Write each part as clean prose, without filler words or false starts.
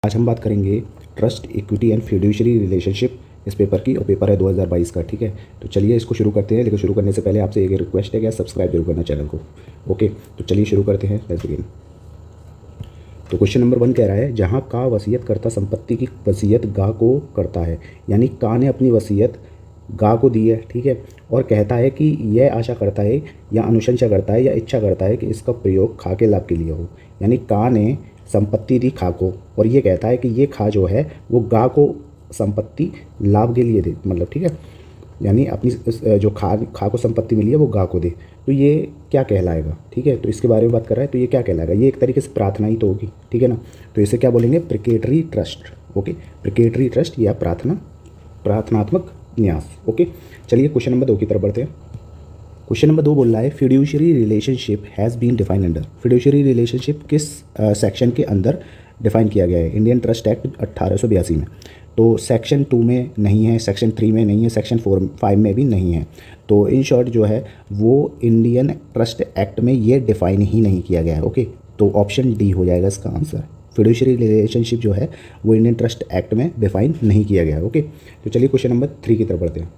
आज हम बात करेंगे trust, equity and fiduciary relationship इस पेपर की, और पेपर है 2022 का। ठीक है, तो चलिए इसको शुरू करते हैं। लेकिन शुरू करने से पहले आपसे एक रिक्वेस्ट है कि सब्सक्राइब जरूर करना चैनल को। ओके, तो चलिए शुरू करते हैं। Let's begin. तो क्वेश्चन नंबर 1 कह रहा है, जहाँ का वसीयत करता संपत्ति की वसीयत गा को करता है, यानी का ने अपनी वसीयत गा को दी है। ठीक है, और कहता है कि यह आशा करता है या अनुशंसा करता है या इच्छा करता है कि इसका प्रयोग खा के लाभ के लिए हो। यानी का ने संपत्ति दी खा को, और ये कहता है कि ये खा जो है वो गा को संपत्ति लाभ के लिए दे, मतलब ठीक है, यानी अपनी जो खा को संपत्ति मिली है वो गा को दे। तो ये क्या कहलाएगा? ठीक है, तो इसके बारे में बात कर रहा है। तो ये क्या कहलाएगा? ये एक तरीके से प्रार्थना ही तो होगी। ठीक है ना, तो इसे क्या बोलेंगे? प्रिकेटरी ट्रस्ट। ओके, प्रिकेटरी ट्रस्ट या प्रार्थनात्मक न्यास। ओके, चलिए क्वेश्चन नंबर 2 की तरफ बढ़ते हैं। क्वेश्चन नंबर 2 बोल रहा है, fiduciary relationship has been defined under. Fiduciary relationship किस सेक्शन के अंदर डिफाइन किया गया है? इंडियन ट्रस्ट एक्ट 1882 में। तो सेक्शन 2 में नहीं है, सेक्शन 3 में नहीं है, सेक्शन 5 में भी नहीं है। तो इन शॉर्ट जो है वो इंडियन ट्रस्ट एक्ट में ये डिफाइन ही नहीं किया गया है। ओके, तो ऑप्शन डी हो जाएगा इसका आंसर। फिड्यूशियरी रिलेशनशिप जो है वो इंडियन ट्रस्ट एक्ट में डिफाइन नहीं किया गया है। ओके, तो चलिए क्वेश्चन नंबर 3 की तरफ बढ़ते हैं।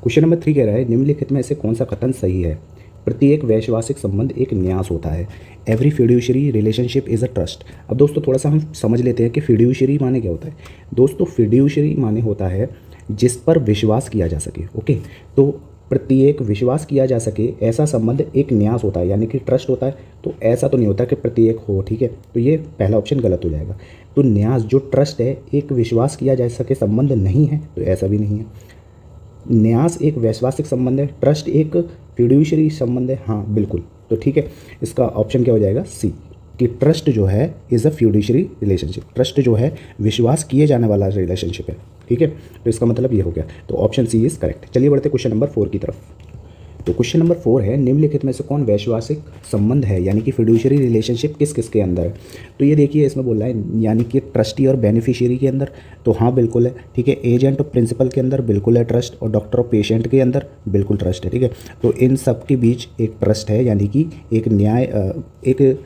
क्वेश्चन नंबर 3 कह रहा है, निम्नलिखित में से कौन सा कथन सही है? प्रत्येक वैश्वासिक संबंध एक न्यास होता है। Every fiduciary relationship is a trust. अब दोस्तों थोड़ा सा हम समझ लेते हैं कि फिड्यूशियरी माने क्या होता है। दोस्तों फिड्यूशियरी माने होता है जिस पर विश्वास किया जा सके। ओके, तो प्रत्येक विश्वास किया जा सके ऐसा संबंध एक न्यास होता है, यानी कि ट्रस्ट होता है। तो ऐसा तो नहीं होता कि प्रत्येक हो। ठीक है, तो ये पहला ऑप्शन गलत हो जाएगा। तो न्यास जो ट्रस्ट है एक विश्वास किया जा सके संबंध नहीं है, तो ऐसा भी नहीं है। न्यास एक वैश्वासिक संबंध है, ट्रस्ट एक फिड्यूशियरी संबंध है। हाँ बिल्कुल, तो ठीक है, इसका ऑप्शन क्या हो जाएगा? सी, कि ट्रस्ट जो है is a fiduciary relationship. Trust जो है विश्वास किए जाने वाला रिलेशनशिप है। ठीक है, तो इसका मतलब ये हो गया। तो ऑप्शन सी इज़ करेक्ट। चलिए बढ़ते क्वेश्चन नंबर 4 की तरफ। तो क्वेश्चन नंबर 4 है, निम्नलिखित में से कौन वैश्वासिक संबंध है, यानी कि फिड्यूशियरी रिलेशनशिप किस किस के अंदर है? तो ये देखिए इसमें बोल रहा है यानी कि ट्रस्टी और बेनिफिशियरी के अंदर। तो हाँ बिल्कुल है। ठीक है, एजेंट और प्रिंसिपल के अंदर बिल्कुल है ट्रस्ट, और डॉक्टर और पेशेंट के अंदर बिल्कुल ट्रस्ट है। ठीक है, तो इन सब के बीच एक ट्रस्ट है, यानी कि एक एक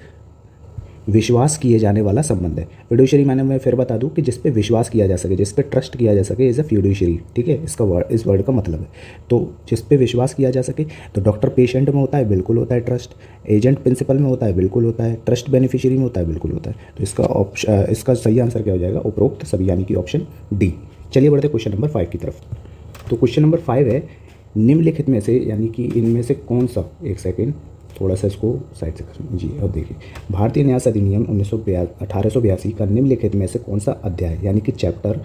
विश्वास किए जाने वाला संबंध है। फिड्यूशियरी माने मैं फिर बता दूं कि जिस पे विश्वास किया जा सके, जिस पे ट्रस्ट किया जा सके, इज़ अ फिड्यूशियरी। ठीक है, इस वर्ड का मतलब है। तो जिस पे विश्वास किया जा सके, तो डॉक्टर पेशेंट में होता है, बिल्कुल होता है ट्रस्ट। एजेंट प्रिंसिपल में होता है, बिल्कुल होता है। ट्रस्ट बेनिफिशियरी में होता है, बिल्कुल होता है। तो इसका सही आंसर क्या हो जाएगा? उपरोक्त सभी, यानी कि ऑप्शन डी। चलिए बढ़ते क्वेश्चन नंबर 5 की तरफ। तो क्वेश्चन नंबर 5 है, निम्नलिखित में से, यानी कि इनमें से कौन सा, एक सेकेंड थोड़ा सा इसको साइड से कर जी। अब देखिए, भारतीय न्यास अधिनियम 1882 का निम्नलिखित में से कौन सा अध्याय, यानी कि चैप्टर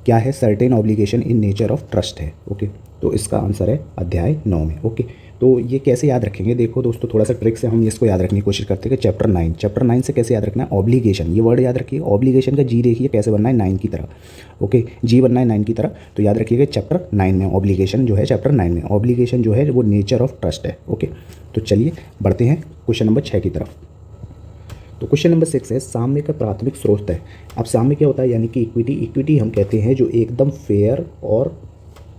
क्या है? Certain obligation in nature of trust है। ओके, तो इसका आंसर है अध्याय 9 में। ओके, तो ये कैसे याद रखेंगे? देखो दोस्तों, थोड़ा सा ट्रिक से हम इसको याद रखने की कोशिश करते हैं कि चैप्टर 9 से कैसे याद रखना है? ऑब्लिगेशन, ये वर्ड याद रखिए। ऑब्लिगेशन का जी देखिए कैसे बनना है? 9 की तरह। ओके, जी बनना है 9 की तरह। तो याद रखिएगा चैप्टर 9 में ऑब्लिगेशन जो है, चैप्टर 9 में ऑब्लिगेशन जो है वो नेचर ऑफ ट्रस्ट है। ओके, तो चलिए बढ़ते हैं क्वेश्चन नंबर 6 की तरफ। तो क्वेश्चन नंबर 6 है, साम्य का प्राथमिक स्रोत है। अब साम्य क्या होता है? यानी कि इक्विटी हम कहते हैं जो एकदम फेयर और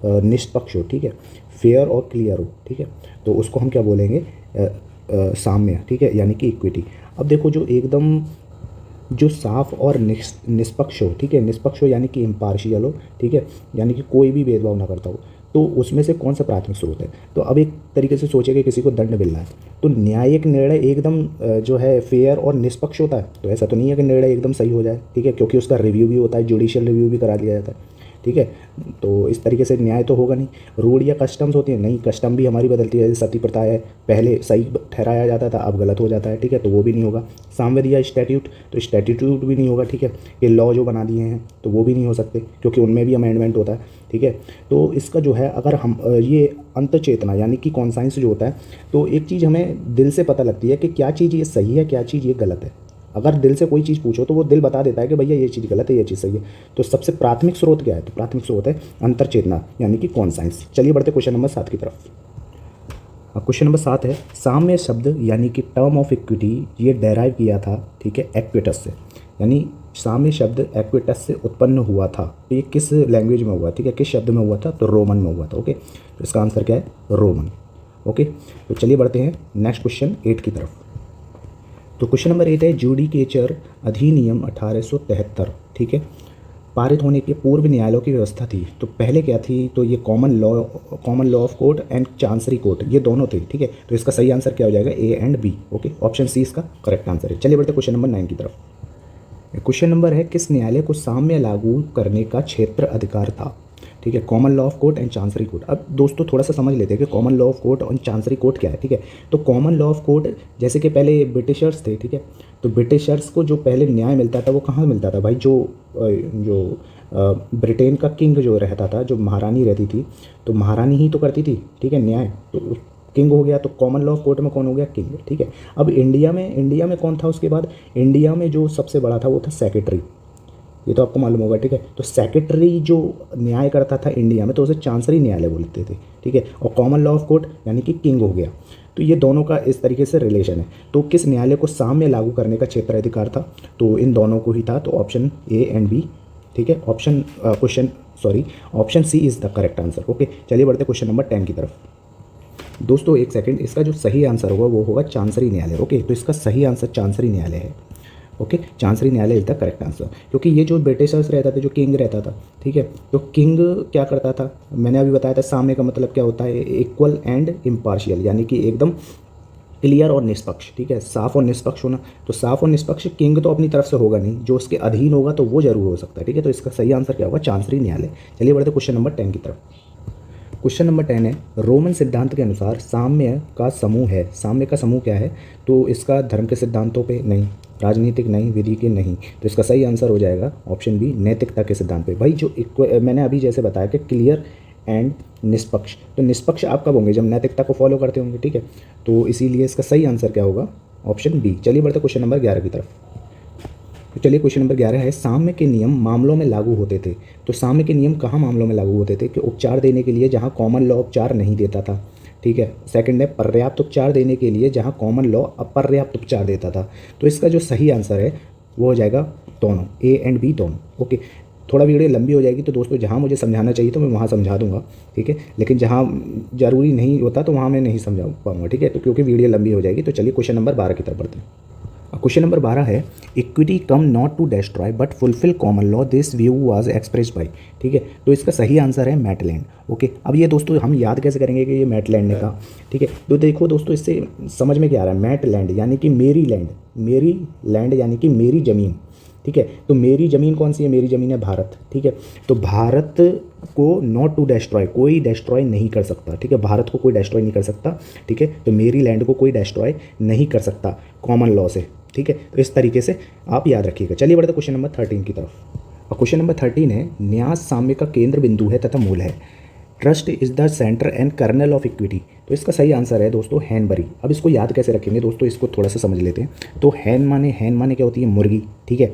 निष्पक्ष हो। ठीक है, फेयर और क्लियर हो। ठीक है, तो उसको हम क्या बोलेंगे? साम्य। ठीक है, यानी कि इक्विटी। अब देखो, जो एकदम जो साफ और निष्पक्ष हो। ठीक है, निष्पक्ष हो यानी कि इम्पार्शियल हो। ठीक है, यानी कि कोई भी भेदभाव ना करता हो। तो उसमें से कौन सा प्राथमिक स्रोत है? तो अब एक तरीके से सोचे कि किसी को दंड मिल रहा है, तो न्यायिक निर्णय एकदम जो है फेयर और निष्पक्ष होता है? तो ऐसा तो नहीं है कि निर्णय एकदम सही हो जाए। ठीक है, क्योंकि उसका रिव्यू भी होता है, जुडिशियल रिव्यू भी करा दिया जाता है। ठीक है, तो इस तरीके से न्याय तो होगा नहीं। रूल या कस्टम्स होती है, नहीं, कस्टम भी हमारी बदलती है। जैसे सती प्रथा है, पहले सही ठहराया जाता था, अब गलत हो जाता है। ठीक है, तो वो भी नहीं होगा। सामवेद या स्टैट्यूट, तो स्टैट्यूट भी नहीं होगा। ठीक है, ये लॉ जो बना दिए हैं तो वो भी नहीं हो सकते, क्योंकि उनमें भी अमेंडमेंट होता है। ठीक है, तो इसका जो है, अगर हम ये अंत चेतना यानी कि कॉन्साइंस जो होता है, तो एक चीज़ हमें दिल से पता लगती है कि क्या चीज़ ये सही है, क्या चीज़ ये गलत है। अगर दिल से कोई चीज़ पूछो तो वो दिल बता देता है कि भैया ये चीज़ गलत है, ये चीज़ सही है। तो सबसे प्राथमिक स्रोत क्या है? तो प्राथमिक स्रोत है अंतर चेतना, यानी कि कॉन्साइंस। चलिए बढ़ते क्वेश्चन नंबर 7 की तरफ। अब क्वेश्चन नंबर 7 है, साम्य शब्द यानी कि टर्म ऑफ इक्विटी ये डेराइव किया था, ठीक है, एक्विटस से। यानी साम्य शब्द एक्विटस से उत्पन्न हुआ था। तो ये किस लैंग्वेज में हुआ? ठीक है, किस शब्द में हुआ था? तो रोमन में हुआ था। ओके, तो इसका आंसर क्या है? रोमन। ओके, तो चलिए बढ़ते हैं नेक्स्ट क्वेश्चन 8 की तरफ। तो क्वेश्चन नंबर 8 है जुडिकेचर अधिनियम 1873, ठीक है, पारित होने के पूर्व न्यायालयों की व्यवस्था थी। तो पहले क्या थी, तो ये common law of court and chancery court, ये दोनों थे, ठीक है। तो इसका सही आंसर क्या हो जाएगा, A and B. Okay, option C इसका करेक्ट आंसर है। चलिए बढ़ते क्वेश्चन नंबर 9 की तरफ। क्वेश्चन नंबर है किस न्यायालय को साम्य लागू करने का क्षेत्र अधिकार था, ठीक है। Common law of court and chancery court. अब दोस्तों थोड़ा सा समझ लेते हैं कि कॉमन लॉ ऑफ कोर्ट और चांसरी कोर्ट क्या है, ठीक है। तो कॉमन लॉ ऑफ कोर्ट जैसे कि पहले ब्रिटिशर्स थे, ठीक है। तो ब्रिटिशर्स को जो पहले न्याय मिलता था वो कहाँ मिलता था भाई, जो ब्रिटेन का किंग जो रहता था, जो महारानी रहती थी, तो महारानी ही तो करती थी, ठीक है, न्याय। तो किंग हो गया, तो कॉमन लॉ ऑफ कोर्ट में कौन हो गया, किंग, ठीक है। अब इंडिया में कौन था उसके बाद, इंडिया में जो सबसे बड़ा था वो था सेक्रेटरी, ये तो आपको मालूम होगा, ठीक है। तो सेक्रेटरी जो न्याय करता था इंडिया में, तो उसे चांसरी न्यायालय बोलते थे, ठीक है। और कॉमन लॉ ऑफ कोर्ट यानी कि किंग हो गया। तो ये दोनों का इस तरीके से रिलेशन है। तो किस न्यायालय को साम्य लागू करने का क्षेत्राधिकार था, तो इन दोनों को ही था। तो ऑप्शन ए एंड बी, ठीक है। Option C is the correct answer. Okay, चलिए बढ़ते क्वेश्चन नंबर 10 की तरफ। दोस्तों एक सेकंड, इसका जो सही आंसर होगा वो होगा चांसरी न्यायालय। ओके, तो इसका सही आंसर चांसरी न्यायालय है। ओके, चांसरी न्यायालय इज द करेक्ट आंसर। क्योंकि ये जो ब्रिटिशर्स रहता था, जो किंग रहता था, ठीक है, तो किंग क्या करता था, मैंने अभी बताया था साम्य का मतलब क्या होता है, इक्वल एंड इम्पार्शियल, यानी कि एकदम क्लियर और निष्पक्ष, ठीक है, साफ और निष्पक्ष होना। तो साफ और निष्पक्ष किंग तो अपनी तरफ से होगा नहीं, जो उसके अधीन होगा तो वो जरूर हो सकता है, ठीक है। तो इसका सही आंसर क्या होगा, चांसरी न्यायालय। चलिए बढ़ते क्वेश्चन नंबर 10 की तरफ। क्वेश्चन नंबर 10 है रोमन सिद्धांत के अनुसार साम्य का समूह है। साम्य का समूह क्या है, तो इसका धर्म के सिद्धांतों पे नहीं, राजनीतिक नहीं, विधि के नहीं। तो इसका सही आंसर हो जाएगा ऑप्शन बी, नैतिकता के सिद्धांत पे। भाई जो मैंने अभी जैसे बताया कि क्लियर एंड निष्पक्ष, तो निष्पक्ष आप कब होंगे, जब नैतिकता को फॉलो करते होंगे, ठीक है। तो इसीलिए इसका सही आंसर क्या होगा, ऑप्शन बी। चलिए बढ़ते क्वेश्चन नंबर 11 की तरफ। तो चलिए क्वेश्चन नंबर 11 है साम्य के नियम मामलों में लागू होते थे। तो साम्य के नियम कहाँ मामलों में लागू होते थे, कि उपचार देने के लिए जहाँ कॉमन लॉ उपचार नहीं देता था, ठीक है। सेकंड है पर्याप्त उपचार देने के लिए जहाँ कॉमन लॉ अपर्याप्त उपचार देता था। तो इसका जो सही आंसर है वो हो जाएगा दोनों, ए एंड बी दोनों। ओके, थोड़ा वीडियो लंबी हो जाएगी, तो दोस्तों जहाँ मुझे समझाना चाहिए तो मैं वहाँ समझा दूंगा, ठीक है। लेकिन जहाँ जरूरी नहीं होता तो वहाँ मैं नहीं समझा पाऊंगा, ठीक है, तो क्योंकि वीडियो लंबी हो जाएगी। तो चलिए क्वेश्चन नंबर 12 की तरफ बढ़ते हैं। क्वेश्चन नंबर 12 है equity come not to destroy but fulfil common law, this view was expressed by, ठीक है। तो इसका सही आंसर है मैटलैंड। ओके, अब ये दोस्तों हम याद कैसे करेंगे कि ये मैटलैंड ने कहा, ठीक है। तो देखो दोस्तों इससे समझ में क्या आ रहा है, मैटलैंड यानी कि मेरी लैंड, मेरी लैंड यानी कि मेरी ज़मीन, ठीक है। तो मेरी ज़मीन कौन सी है, मेरी ज़मीन है भारत, ठीक है। तो भारत को नॉट टू डिस्ट्रॉय, कोई डिस्ट्रॉय नहीं कर सकता, ठीक है। भारत को कोई डिस्ट्रॉय नहीं कर सकता, ठीक है। तो मेरी लैंड को कोई डिस्ट्रॉय नहीं कर सकता कॉमन लॉ से, ठीक है। तो इस तरीके से आप याद रखिएगा। चलिए बढ़ते क्वेश्चन नंबर 13 की तरफ। और क्वेश्चन नंबर 13 है न्यास साम्य का केंद्र बिंदु है तथा मूल है, trust is the centre and kernel of equity. तो इसका सही आंसर है दोस्तों हैनबरी। अब इसको याद कैसे रखेंगे दोस्तों, इसको थोड़ा सा समझ लेते हैं। तो हैन माने क्या होती है, मुर्गी, ठीक है।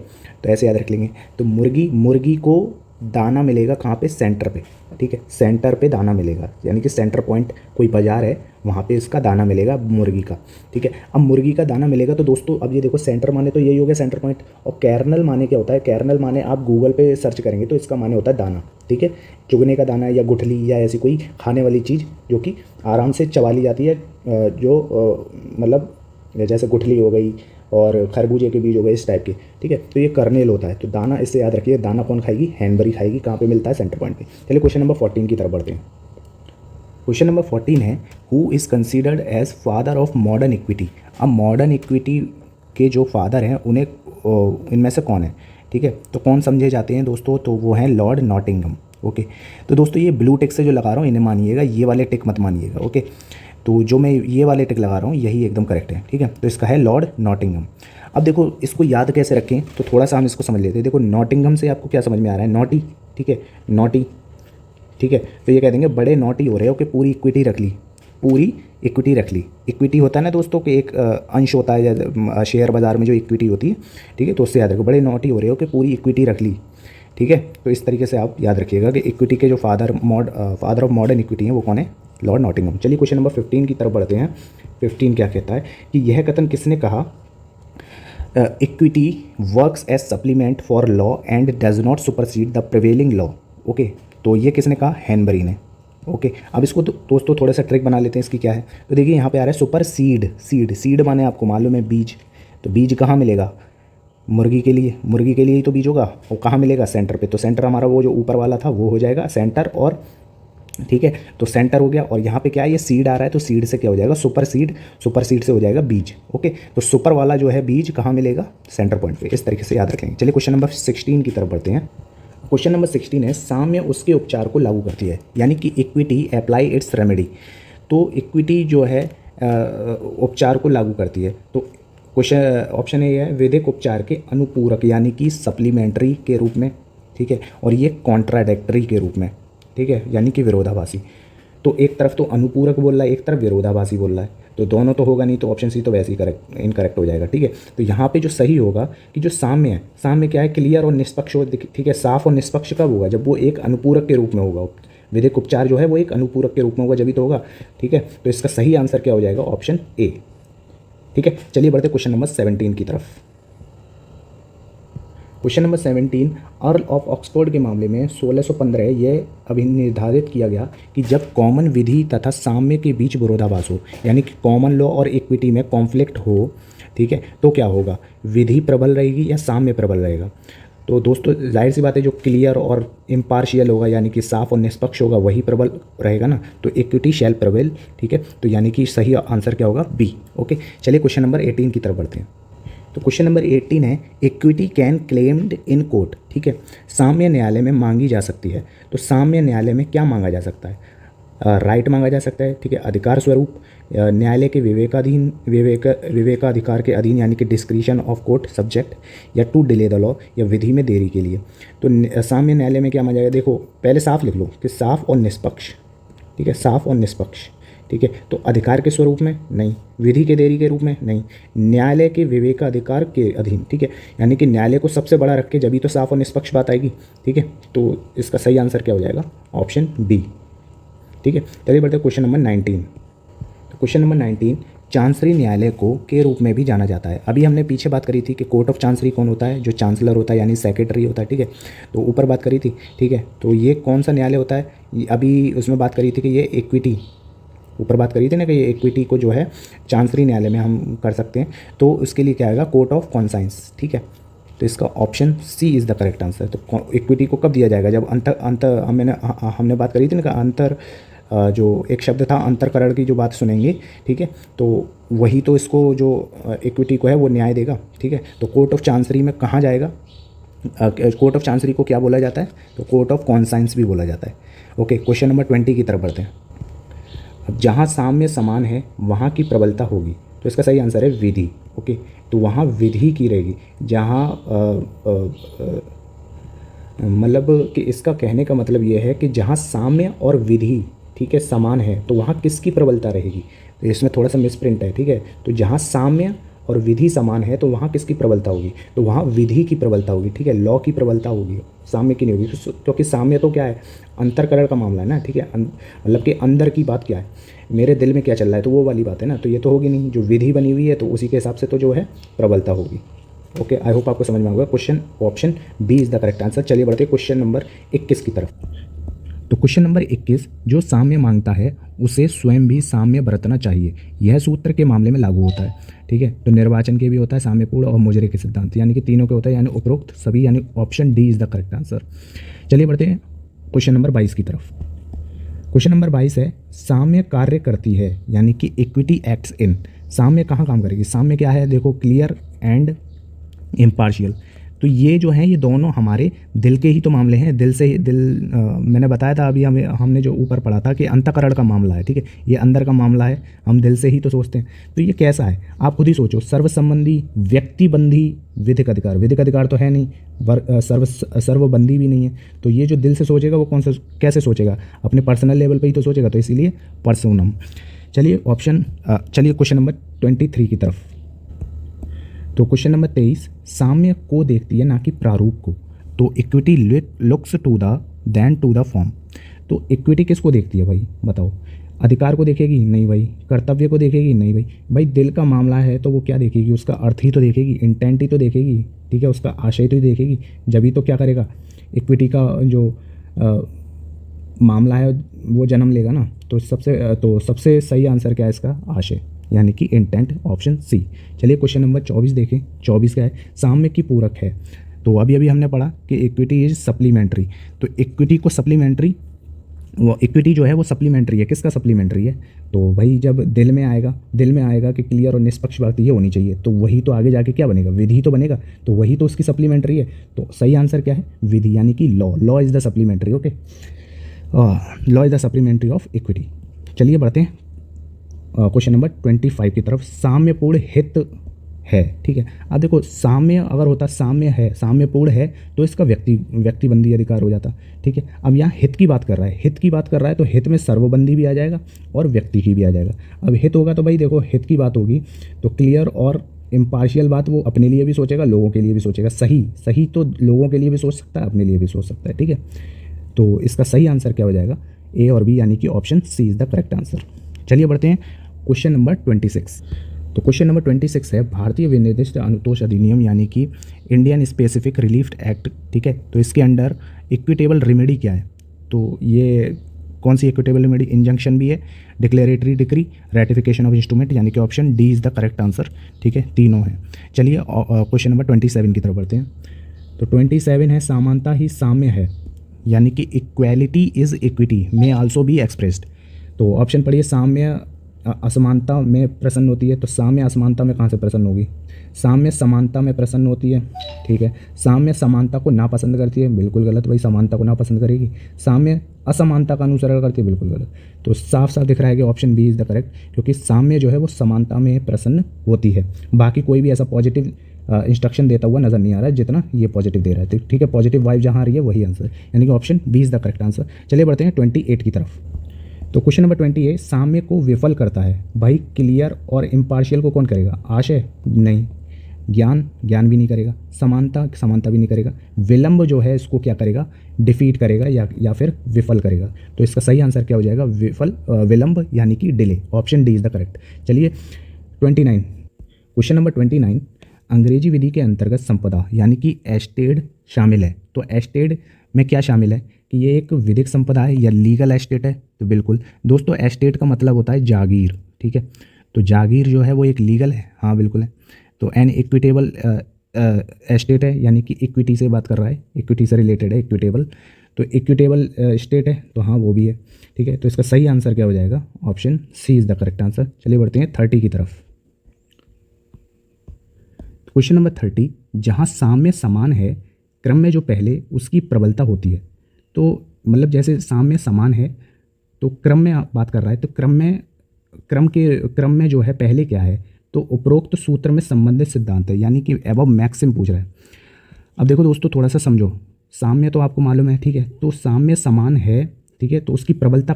तो ऐसे याद रख लेंगे। तो मुर्गी को दाना मिलेगा कहाँ पे, सेंटर पे, ठीक है। सेंटर पे दाना मिलेगा, यानी कि सेंटर पॉइंट कोई बाजार है वहाँ पे इसका दाना मिलेगा मुर्गी का, ठीक है। अब मुर्गी का दाना मिलेगा तो दोस्तों अब ये देखो सेंटर माने तो यही हो गया सेंटर पॉइंट, और कर्नल माने क्या होता है, कर्नल माने आप गूगल पे सर्च करेंगे तो इसका माने होता है दाना, ठीक है। चुगने का दाना या गुठली या ऐसी कोई खाने वाली चीज़ जो कि आराम से चबा ली जाती है, मतलब जैसे गुठली हो गई और खरबूजे के बीज हो गए, इस टाइप के, ठीक है। तो ये कर्नेल होता है। तो दाना इससे याद रखिए, दाना कौन खाएगी, हैनबरी खाएगी। कहाँ पे मिलता है, सेंटर पॉइंट पे। चलिए क्वेश्चन नंबर 14 की तरफ बढ़ते हैं। क्वेश्चन नंबर 14 है who is considered as father of modern equity. अब मॉडर्न इक्विटी के जो फादर हैं उन्हें इनमें से कौन है, ठीक है। तो कौन समझे जाते हैं दोस्तों, तो वो हैं लॉर्ड नॉटिंघम। ओके, तो दोस्तों ये ब्लू टिक से जो लगा रहा हूँ इन्हें मानिएगा, ये वाले टिक मत मानिएगा। ओके, तो जो मैं ये वाले टिक लगा रहा हूँ यही एकदम करेक्ट है, ठीक है। तो इसका है लॉर्ड नॉटिंघम। अब देखो इसको याद कैसे रखें, तो थोड़ा सा हम इसको समझ लेते हैं। देखो नॉटिंघम से आपको क्या समझ में आ रहा है, नॉटी, ठीक है, नॉटी, ठीक है। तो ये कह देंगे बड़े नॉटी हो रहे हो कि पूरी इक्विटी रख ली, पूरी इक्विटी रख ली। इक्विटी होता है ना दोस्तों कि एक अंश होता है शेयर बाजार में जो इक्विटी होती है, ठीक है। तो उससे याद रखो बड़े नॉटी हो रहे हो कि पूरी इक्विटी रख ली, ठीक है। तो इस तरीके से आप याद रखिएगा कि इक्विटी के जो फादर ऑफ मॉडर्न इक्विटी हैं वो कौन है, लॉर्ड नॉटिंघम। चलिए क्वेश्चन नंबर 15 की तरफ बढ़ते हैं। 15 क्या कहता है कि यह कथन किसने कहा, equity works as supplement for law and does not supersede the prevailing law. Okay, तो ये किसने कहा, हैनबरी ने। ओके, अब इसको दोस्तों थोड़ा सा ट्रिक बना लेते हैं इसकी क्या है। तो देखिए यहाँ पे आ रहा है सुपर सीड, सीड माने आपको मालूम है बीज, तो बीज कहाँ मिलेगा? मुर्गी के लिए ही तो बीज होगा। और कहाँ मिलेगा? सेंटर पे। तो सेंटर हमारा वो जो ऊपर वाला था वो हो जाएगा सेंटर, और ठीक है, तो सेंटर हो गया। और यहाँ पे क्या है, ये सीड आ रहा है, तो सीड से क्या हो जाएगा? सुपर सीड से हो जाएगा बीज। ओके, तो सुपर वाला जो है बीज कहाँ मिलेगा? सेंटर पॉइंट पे। इस तरीके से याद रखेंगे। चलिए क्वेश्चन नंबर 16 की तरफ बढ़ते हैं। क्वेश्चन नंबर 16 है, साम्य उसके उपचार को लागू करती है, यानी कि इक्विटी अप्लाई इट्स रेमेडी। तो इक्विटी जो है उपचार को लागू करती है। तो क्वेश्चन ऑप्शन ए है वैदिक उपचार के अनुपूरक, यानी कि सप्लीमेंट्री के रूप में, ठीक है, और ये कॉन्ट्राडिक्टरी के रूप में, ठीक है, यानी कि विरोधाभासी। तो एक तरफ तो अनुपूरक बोल रहा है, एक तरफ विरोधाभासी बोल रहा है, तो दोनों तो होगा नहीं, तो ऑप्शन सी तो वैसे ही इनकरेक्ट हो जाएगा। ठीक है, तो यहाँ पे जो सही होगा कि जो साम्य है, साम्य क्या है? क्लियर और निष्पक्ष हो, ठीक है, साफ और निष्पक्ष कब होगा? जब वो एक अनुपूरक के रूप में होगा। वैदिक उपचार जो है वो एक अनुपूरक के रूप में होगा, जब ही तो होगा। ठीक है, तो इसका सही आंसर क्या हो जाएगा? Option A. ठीक है, चलिए बढ़ते क्वेश्चन नंबर 17 की तरफ। Question number 17, earl of Oxford के मामले में 1615 यह अभी निर्धारित किया गया कि जब कॉमन विधि तथा साम्य के बीच विरोधाभास हो, यानी कि कॉमन लॉ और इक्विटी में कॉन्फ्लिक्ट हो, ठीक है, तो क्या होगा? विधि प्रबल रहेगी या साम्य प्रबल रहेगा? तो दोस्तों जाहिर सी बात है, जो क्लियर और इम्पार्शियल होगा, यानी कि साफ और निष्पक्ष होगा, वही प्रबल रहेगा ना। तो इक्विटी शैल प्रबल। ठीक है, तो यानी कि सही आंसर क्या होगा? बी। ओके, चलिए क्वेश्चन नंबर 18 की तरफ बढ़ते हैं। तो क्वेश्चन नंबर 18 है, equity can claimed in court. ठीक है, साम्य न्यायालय में मांगी जा सकती है। तो साम्य न्यायालय में क्या मांगा जा सकता है? राइट मांगा जा सकता है, ठीक है, अधिकार स्वरूप, न्यायालय के विवेकाधिकार के अधीन, यानी कि डिस्क्रिशन ऑफ कोर्ट सब्जेक्ट, या टू डिले द लॉ, या विधि में देरी के लिए। तो साम्य न्यायालय में क्या मांगा जाएगा? देखो पहले साफ लिख लो कि साफ और निष्पक्ष। ठीक है, साफ और निष्पक्ष। ठीक है, तो अधिकार के स्वरूप में नहीं, विधि के देरी के रूप में नहीं, न्यायालय के विवेकाधिकार के अधीन। ठीक है, यानी कि न्यायालय को सबसे बड़ा रख के जब भी तो साफ और निष्पक्ष बात आएगी। ठीक है, तो इसका सही आंसर क्या हो जाएगा? Option B. ठीक है, चलिए बढ़ते क्वेश्चन नंबर 19। तो क्वेश्चन नंबर 19, चांसरी न्यायालय को के रूप में भी जाना जाता है। अभी हमने पीछे बात करी थी कि कोर्ट ऑफ चांसरी कौन होता है? जो चांसलर होता है, यानी सेक्रेटरी होता है। ठीक है, तो ऊपर बात करी थी। ठीक है, तो ये कौन सा न्यायालय होता है? अभी उसमें बात करी थी कि ये इक्विटी, ऊपर बात करी थी ना कि ये इक्विटी को जो है चांसरी न्यायालय में हम कर सकते हैं। तो उसके लिए क्या आएगा? Court of conscience. ठीक है, तो इसका option C is the correct answer. तो इक्विटी को कब दिया जाएगा? जब हमने बात करी थी ना कि अंतर, जो एक शब्द था अंतरकरण की जो बात सुनेंगे। ठीक है, तो वही तो इसको जो इक्विटी को है वो न्याय देगा। ठीक है, तो कोर्ट ऑफ चांसरी में कहाँ जाएगा? कोर्ट ऑफ चांसरी को क्या बोला जाता है? तो कोर्ट ऑफ कॉन्साइंस भी बोला जाता है। ओके, क्वेश्चन नंबर 20 की तरफ बढ़ते हैं। अब जहाँ साम्य समान है वहाँ की प्रबलता होगी, तो इसका सही आंसर है विधि। ओके, तो वहाँ विधि की रहेगी। जहाँ मतलब कि इसका कहने का मतलब ये है कि जहाँ साम्य और विधि, ठीक है, समान है, तो वहाँ किसकी प्रबलता रहेगी? तो इसमें थोड़ा सा मिसप्रिंट है। ठीक है, तो जहाँ साम्य और विधि समान है तो वहाँ किसकी प्रबलता होगी? तो वहाँ विधि की प्रबलता होगी। ठीक है, लॉ की प्रबलता होगी, साम्य की नहीं होगी, क्योंकि साम्य तो क्या है? अंतरकरण का मामला है ना। ठीक है, मतलब कि अंदर की बात क्या है, मेरे दिल में क्या चल रहा है, तो वो वाली बात है ना। तो ये तो होगी नहीं, जो विधि बनी हुई है तो उसी के हिसाब से तो जो है प्रबलता होगी। ओके, आई होप आपको समझ में आएगा। Question option B is the correct answer. चलिए बढ़ते हैं क्वेश्चन नंबर 21 की तरफ। तो क्वेश्चन नंबर 21, जो साम्य मांगता है उसे स्वयं भी साम्य बरतना चाहिए, यह सूत्र के मामले में लागू होता है। ठीक है, तो निर्वाचन के भी होता है, साम्यपूर्ण और मुजरे के सिद्धांत, यानी कि तीनों के होता है, यानी उपरोक्त सभी, यानी option D is the correct answer. चलिए बढ़ते हैं क्वेश्चन नंबर 22 की तरफ। क्वेश्चन नंबर 22 है, साम्य कार्य करती है, यानी कि इक्विटी एक्ट्स इन। साम्य कहाँ काम करेगी? साम्य क्या है? देखो, क्लियर एंड इम्पार्शियल। तो ये जो है ये दोनों हमारे दिल के ही तो मामले हैं। दिल से ही मैंने बताया था अभी हमने जो ऊपर पढ़ा था कि अंतःकरण का मामला है। ठीक है, ये अंदर का मामला है, हम दिल से ही तो सोचते हैं। तो ये कैसा है आप खुद ही सोचो। सर्व संबंधी, व्यक्तिबंधी, विधिक अधिकार। विधिक अधिकार तो है नहीं, सर्वबंधी भी नहीं है। तो ये जो दिल से सोचेगा वो कैसे सोचेगा? अपने पर्सनल लेवल पर ही तो सोचेगा, तो इसीलिए पर्सोनम। चलिए क्वेश्चन नंबर 23 की तरफ। तो क्वेश्चन नंबर 23, साम्य को देखती है ना कि प्रारूप को। तो equity looks to the then to the form. तो इक्विटी किसको देखती है भाई? बताओ। अधिकार को देखेगी? नहीं भाई। कर्तव्य को देखेगी? नहीं भाई। भाई दिल का मामला है तो वो क्या देखेगी? उसका अर्थ ही तो देखेगी, इंटेंट ही तो देखेगी। ठीक है, उसका आशय तो ही देखेगी, जब ही तो क्या करेगा? इक्विटी का जो मामला है वो जन्म लेगा ना। तो सबसे सही आंसर क्या है इसका? आशय। यानी कि इंटेंट, ऑप्शन सी। चलिए क्वेश्चन नंबर 24 देखें। 24 क्या है, साम्य की पूरक है। तो अभी अभी हमने पढ़ा कि इक्विटी इज सप्लीमेंट्री, तो इक्विटी को सप्लीमेंट्री, वो इक्विटी जो है वो सप्लीमेंट्री है, किसका सप्लीमेंट्री है, तो भाई जब दिल में आएगा कि क्लियर और निष्पक्ष बात ये होनी चाहिए, तो वही तो आगे जाके क्या बनेगा, विधि तो बनेगा, तो वही तो उसकी सप्लीमेंट्री है। तो सही आंसर क्या है, विधि, यानी कि law is the supplementary. Okay, law is the supplementary of equity. चलिए बढ़ते हैं क्वेश्चन नंबर 25 की तरफ। साम्यपूर्ण हित है, ठीक है। अब देखो साम्य अगर होता, साम्य है, साम्यपूर्ण है, तो इसका व्यक्तिबंदी अधिकार हो जाता, ठीक है। अब यहाँ हित की बात कर रहा है, तो हित में सर्वबंदी भी आ जाएगा और व्यक्ति की भी आ जाएगा। अब हित होगा तो भाई देखो हित की बात होगी तो क्लियर और इम्पार्शियल बात, वो अपने लिए भी सोचेगा, लोगों के लिए भी सोचेगा। सही तो लोगों के लिए भी सोच सकता है, अपने लिए भी सोच सकता है, ठीक है। तो इसका सही आंसर क्या हो जाएगा, ए और बी, यानी कि option C is the correct answer. चलिए बढ़ते हैं क्वेश्चन नंबर 26। तो क्वेश्चन नंबर 26 है, भारतीय विनिर्दिष्ट अनुतोष अधिनियम यानी कि इंडियन स्पेसिफिक रिलीफ एक्ट, ठीक है। तो इसके अंडर इक्विटेबल रेमेडी क्या है, तो ये कौन सी इक्विटेबल रेमेडी, इंजंक्शन भी है, declaratory decree, ratification of instrument, यानी कि option D is the correct answer, ठीक है। तीनों हैं। चलिए क्वेश्चन नंबर 27 की तरफ बढ़ते हैं। तो 27 है, समानता ही साम्य है, यानी कि इक्वेलिटी इज इक्विटी में आल्सो बी एक्सप्रेस्ड। तो ऑप्शन पढ़िए, साम्य असमानता में प्रसन्न होती है, तो साम्य असमानता में कहाँ से प्रसन्न होगी, साम्य समानता में प्रसन्न होती है, ठीक है। साम्य समानता को नापसंद करती है, बिल्कुल गलत भाई, समानता को नापसंद करेगी। साम्य असमानता का अनुसरण करती है, बिल्कुल गलत। तो साफ साफ दिख रहा है कि option B is the correct, क्योंकि साम्य जो है वो समानता में प्रसन्न होती है। बाकी कोई भी ऐसा पॉजिटिव इंस्ट्रक्शन देता हुआ नज़र नहीं आ रहा है जितना ये पॉजिटिव दे रहा है, ठीक है। पॉजिटिव वाइब जहाँ आ रही है वही आंसर, यानी कि option B is the correct answer. चलिए बढ़ते हैं 28 की तरफ। तो क्वेश्चन नंबर 28, साम्य को विफल करता है, भाई क्लियर और इम्पार्शियल को कौन करेगा, आशय नहीं, ज्ञान भी नहीं करेगा, समानता भी नहीं करेगा, विलंब जो है इसको क्या करेगा, डिफीट करेगा या फिर विफल करेगा। तो इसका सही आंसर क्या हो जाएगा, विलंब, यानी कि delay, option D is the correct. चलिए 29, क्वेश्चन नंबर 29, अंग्रेजी विधि के अंतर्गत संपदा यानी कि एस्टेट शामिल है। तो एस्टेट में क्या शामिल है कि ये एक विधिक संपदा है या लीगल एस्टेट है, तो बिल्कुल दोस्तों एस्टेट का मतलब होता है जागीर, ठीक है। तो जागीर जो है वो एक लीगल है, हाँ बिल्कुल है। तो एन इक्विटेबल एस्टेट है, यानी कि इक्विटी से बात कर रहा है, इक्विटी से रिलेटेड है, इक्विटेबल, तो इक्विटेबल स्टेट है, तो हाँ वो भी है, ठीक है। तो इसका सही आंसर क्या हो जाएगा, option C is the correct answer. चलिए बढ़ते हैं 30 की तरफ। क्वेश्चन नंबर 30, जहाँ साम्य समान है, क्रम में जो पहले उसकी प्रबलता होती है, तो मतलब जैसे साम्य समान है तो क्रम में बात कर रहा है, तो क्रम में जो है पहले क्या है, तो उपरोक्त सूत्र में संबंधित सिद्धांत है, यानी कि एबव मैक्सिम पूछ रहा है। अब देखो दोस्तों थोड़ा सा समझो, साम्य तो आपको मालूम है, ठीक है। तो साम्य समान है, ठीक है, तो उसकी प्रबलता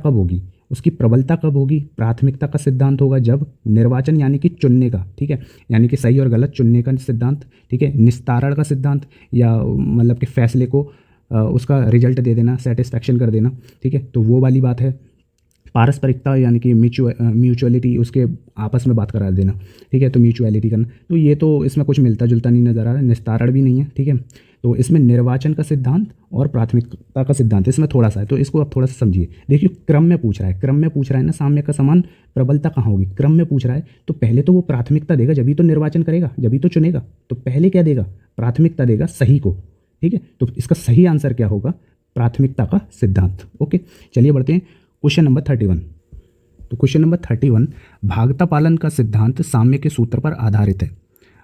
कब होगी, प्राथमिकता का सिद्धांत होगा जब निर्वाचन यानी कि चुनने का, ठीक है, यानी कि सही और गलत चुनने का सिद्धांत, ठीक है, निस्तारण का सिद्धांत, या मतलब कि फैसले को उसका रिजल्ट दे देना, सेटिस्फैक्शन कर देना, ठीक है, तो वो वाली बात है। पारस्परिकता यानी कि म्यूचुअलिटी, उसके आपस में बात करा देना, ठीक है, तो म्यूचुअलिटी करना, तो ये तो इसमें कुछ मिलता जुलता नहीं नज़र आ रहा है, निस्तारण भी नहीं है, ठीक है। तो इसमें निर्वाचन का सिद्धांत और प्राथमिकता का सिद्धांत इसमें थोड़ा सा है, तो इसको आप थोड़ा सा समझिए। देखिए क्रम में पूछ रहा है ना, साम्य का समान प्रबलता कहाँ होगी, क्रम में पूछ रहा है, तो पहले तो वो प्राथमिकता देगा, जब ही तो निर्वाचन करेगा, जब ही तो चुनेगा, तो पहले क्या देगा, प्राथमिकता देगा सही को, ठीक है। तो इसका सही आंसर क्या होगा, प्राथमिकता का सिद्धांत। ओके, चलिए बढ़ते हैं क्वेश्चन नंबर 31। तो क्वेश्चन नंबर 31, भागता पालन का सिद्धांत साम्य के सूत्र पर आधारित है।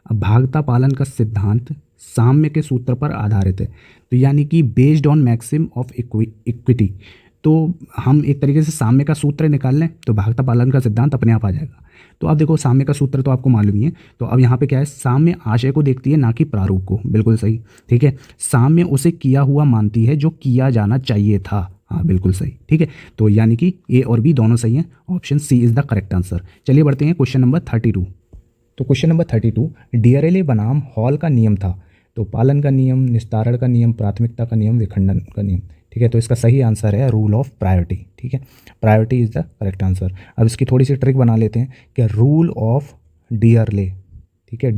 अब भागता पालन का सिद्धांत साम्य के सूत्र पर आधारित है, तो यानी कि based on maxim of equity. तो हम एक तरीके से साम्य का सूत्र निकाल लें तो भागता पालन का सिद्धांत अपने आप आ जाएगा। तो अब देखो साम्य का सूत्र तो आपको मालूम ही है, तो अब यहाँ पे क्या है, साम्य आशय को देखती है ना कि प्रारूप को, बिल्कुल सही, ठीक है। साम्य उसे किया हुआ मानती है जो किया जाना चाहिए था, हाँ बिल्कुल सही, ठीक है। तो यानी कि ए और बी दोनों सही हैं, option C is the correct answer. चलिए बढ़ते हैं क्वेश्चन नंबर 32। तो क्वेश्चन नंबर 32, डियरेले बनाम हॉल का नियम था। तो पालन का नियम, निस्तारण का नियम, प्राथमिकता का नियम, विखंडन का नियम, ठीक है। तो इसका सही आंसर है रूल ऑफ प्रायोरिटी, ठीक है, priority is the correct answer. अब इसकी थोड़ी सी ट्रिक बना लेते हैं कि रूल ऑफ डियरले, ठीक है,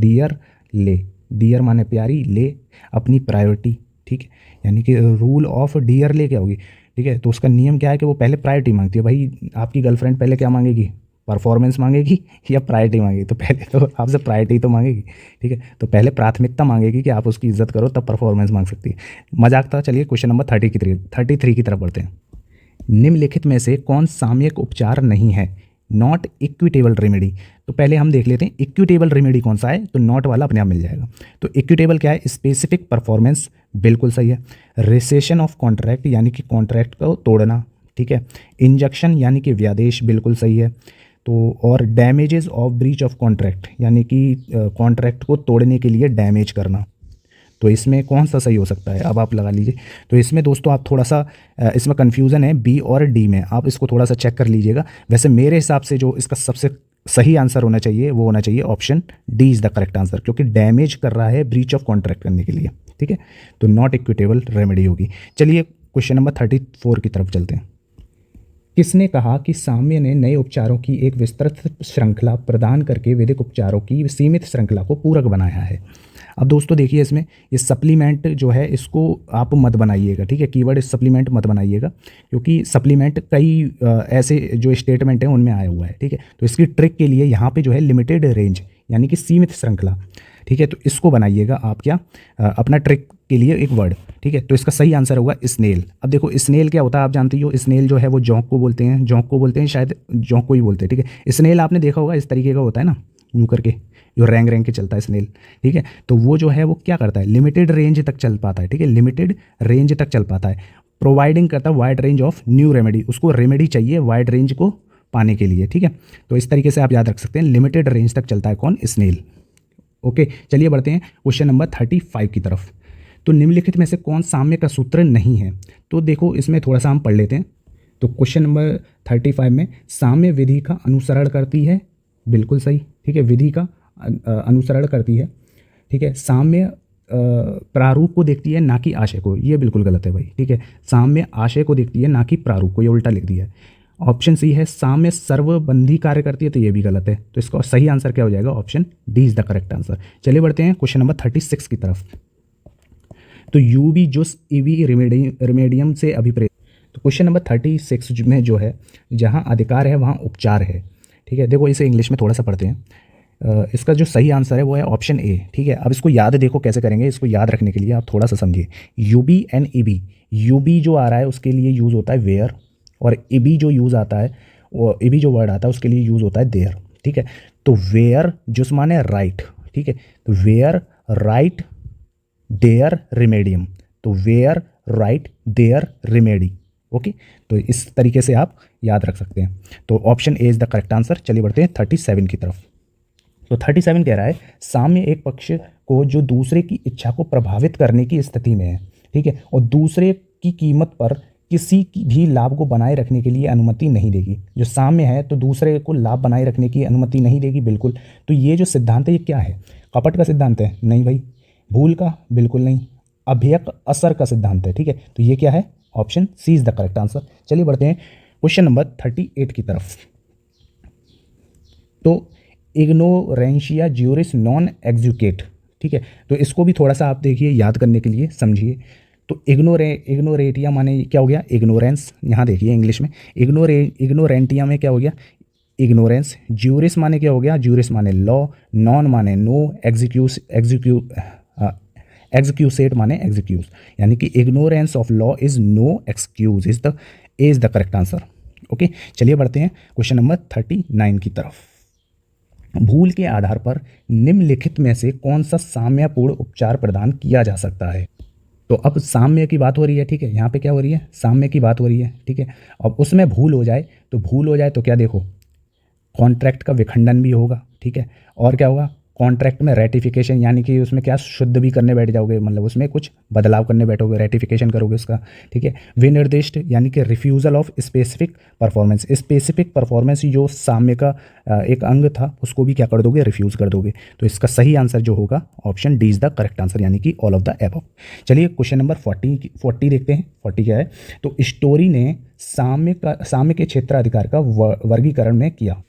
डियर माने प्यारी, ले अपनी प्रायोरिटी, ठीक है, यानी कि रूल ऑफ डियरले क्या होगी, ठीक है। तो उसका नियम क्या है कि वो पहले प्रायोरिटी मांगती है, भाई आपकी गर्लफ्रेंड पहले क्या मांगेगी, परफॉर्मेंस मांगेगी या प्रायोरिटी मांगेगी? तो पहले तो आपसे प्रायोरिटी तो मांगेगी, ठीक है। तो पहले प्राथमिकता मांगेगी कि आप उसकी इज्जत करो, तब परफॉर्मेंस मांग सकती है। मजाक था। चलिए क्वेश्चन नंबर 33 की तरफ बढ़ते हैं। निम्नलिखित में से कौन सामयिक उपचार नहीं है? Not equitable remedy. तो पहले हम देख लेते हैं इक्विटेबल रेमेडी कौन सा है, तो नॉट वाला अपने आप मिल जाएगा। तो इक्विटेबल क्या है? स्पेसिफिक परफॉर्मेंस, बिल्कुल सही है। रिसेशन ऑफ कॉन्ट्रैक्ट यानी कि कॉन्ट्रैक्ट को तोड़ना, ठीक है। इंजक्शन यानी कि व्यादेश, बिल्कुल सही है। तो और damages of breach of contract यानी कि कॉन्ट्रैक्ट को तोड़ने के लिए डैमेज करना। तो इसमें कौन सा सही हो सकता है, अब आप लगा लीजिए। तो इसमें दोस्तों आप थोड़ा सा इसमें कन्फ्यूज़न है बी और डी में, आप इसको थोड़ा सा चेक कर लीजिएगा। वैसे मेरे हिसाब से जो इसका सबसे सही आंसर होना चाहिए वो होना चाहिए option D is the correct answer, क्योंकि डैमेज कर रहा है ब्रीच ऑफ कॉन्ट्रैक्ट करने के लिए, ठीक है। तो नॉट इक्विटेबल रेमेडी होगी। चलिए क्वेश्चन नंबर 34 की तरफ चलते हैं। किसने कहा कि साम्य ने नए उपचारों की एक विस्तृत श्रृंखला प्रदान करके वैदिक उपचारों की सीमित श्रृंखला को पूरक बनाया है? अब दोस्तों देखिए, इसमें ये सप्लीमेंट जो है इसको आप मत बनाइएगा, ठीक है। कीवर्ड सप्लीमेंट मत बनाइएगा, क्योंकि सप्लीमेंट कई ऐसे जो स्टेटमेंट हैं उनमें आया हुआ है, ठीक है। तो इसकी ट्रिक के लिए यहाँ पे जो है लिमिटेड रेंज यानी कि सीमित श्रृंखला, ठीक है। तो इसको बनाइएगा आप क्या अपना ट्रिक के लिए एक वर्ड, ठीक है। तो इसका सही आंसर होगा स्नेल। अब देखो स्नेल क्या होता है आप जानती हो, स्नेल जो है वो जोंक को बोलते हैं, जोंक को बोलते हैं, शायद जोंक को ही बोलते हैं, ठीक है। स्नेल आपने देखा होगा इस तरीके का होता है ना, यूँ करके जो रैंग रैंग के चलता है स्नेल, ठीक है। तो वो जो है वो क्या करता है, लिमिटेड रेंज तक चल पाता है, ठीक है। लिमिटेड रेंज तक चल पाता है, प्रोवाइडिंग करता है wide range of new remedy. उसको रेमेडी चाहिए वाइड रेंज को पाने के लिए, ठीक है। तो इस तरीके से आप याद रख सकते हैं, लिमिटेड रेंज तक चलता है कौन, स्नेल। ओके, चलिए बढ़ते हैं क्वेश्चन नंबर 35 की तरफ। तो निम्नलिखित में से कौन साम्य का सूत्र नहीं है? तो देखो इसमें थोड़ा सा हम पढ़ लेते हैं। तो क्वेश्चन नंबर 35 में साम्य विधि का अनुसरण करती है, बिल्कुल सही, ठीक है। विधि का अनुसरण करती है, ठीक है। साम्य प्रारूप को देखती है ना कि आशय को, ये बिल्कुल गलत है भाई, ठीक है। साम्य आशय को देखती है ना कि प्रारूप को, ये उल्टा लिख दिया है। ऑप्शन सी है साम्य सर्वबंधी कार्य करती है, तो ये भी गलत है। तो इसका सही आंसर क्या हो जाएगा, option D is the correct answer. चलिए बढ़ते हैं क्वेश्चन नंबर 36 की तरफ। तो यूबी जुस ईवी रिमेडियम से अभिप्रेत। तो क्वेश्चन नंबर 36 में जो है, जहाँ अधिकार है वहाँ उपचार है, ठीक है। देखो इसे इंग्लिश में थोड़ा सा पढ़ते हैं। इसका जो सही आंसर है वो है ऑप्शन ए, ठीक है। अब इसको याद देखो कैसे करेंगे, इसको याद रखने के लिए आप थोड़ा सा समझिए। यूबी एंड ईबी, यूबी जो आ रहा है उसके लिए यूज़ होता है वेयर, और ईबी जो यूज़ आता है, वो ईबी जो वर्ड आता है उसके लिए यूज़ होता है देयर, ठीक है। तो वेयर जिस माने राइट, ठीक है। तो वेयर राइट देयर रिमेडियम, तो where right there remedy, okay. तो इस तरीके से आप याद रख सकते हैं। तो option A is the correct answer. चलिए बढ़ते हैं 37 की तरफ। तो 37 कह रहा है साम्य एक पक्ष को जो दूसरे की इच्छा को प्रभावित करने की स्थिति में है, ठीक है, और दूसरे की कीमत पर किसी की भी लाभ को बनाए रखने के लिए अनुमति नहीं देगी। जो साम्य है तो दूसरे को लाभ बनाए रखने की अनुमति नहीं देगी, बिल्कुल। तो ये जो सिद्धांत है ये क्या है, कपट का सिद्धांत है? नहीं भाई। भूल का? बिल्कुल नहीं। अभ्यक असर का सिद्धांत है, ठीक है। तो ये क्या है, option C is the correct answer. चलिए बढ़ते हैं क्वेश्चन नंबर 38 की तरफ। तो इग्नोरेंशिया ज्यूरिस नॉन एग्जीक्यूट, ठीक है। तो इसको भी थोड़ा सा आप देखिए याद करने के लिए समझिए। तो इग्नोरेटिया माने क्या हो गया, इग्नोरेंस। यहाँ देखिए इंग्लिश में इग्नोरेंटिया में क्या हो गया, इग्नोरेंस। ज्यूरिस माने क्या हो गया, ज्यूरिस माने लॉ, नॉन माने नो, एग्जीक्यूसेट माने एग्जीक्यूज, यानी कि ignorance of law is no excuse, is the correct answer. Okay, चलिए बढ़ते हैं क्वेश्चन नंबर 39 की तरफ। भूल के आधार पर निम्नलिखित में से कौन सा साम्यपूर्ण उपचार प्रदान किया जा सकता है? तो अब साम्य की बात हो रही है, ठीक है। यहाँ पे क्या हो रही है, साम्य की बात हो रही है, ठीक है। अब उसमें भूल हो जाए तो क्या देखो, कॉन्ट्रैक्ट का विखंडन भी होगा, ठीक है। और क्या होगा, कॉन्ट्रैक्ट में रेटिफिकेशन, यानी कि उसमें क्या शुद्ध भी करने बैठ जाओगे, मतलब उसमें कुछ बदलाव करने बैठोगे, रेटिफिकेशन करोगे उसका, ठीक है। विनिर्दिष्ट यानी कि refusal of specific performance, specific performance जो साम्य का एक अंग था उसको भी क्या कर दोगे, रिफ्यूज़ कर दोगे। तो इसका सही आंसर जो होगा option D is the correct answer, यानी कि ऑल ऑफ द एबव। चलिए क्वेश्चन नंबर 40 देखते हैं। 40 क्या है, तो स्टोरी ने साम्य के क्षेत्राधिकार का वर्गीकरण में किया।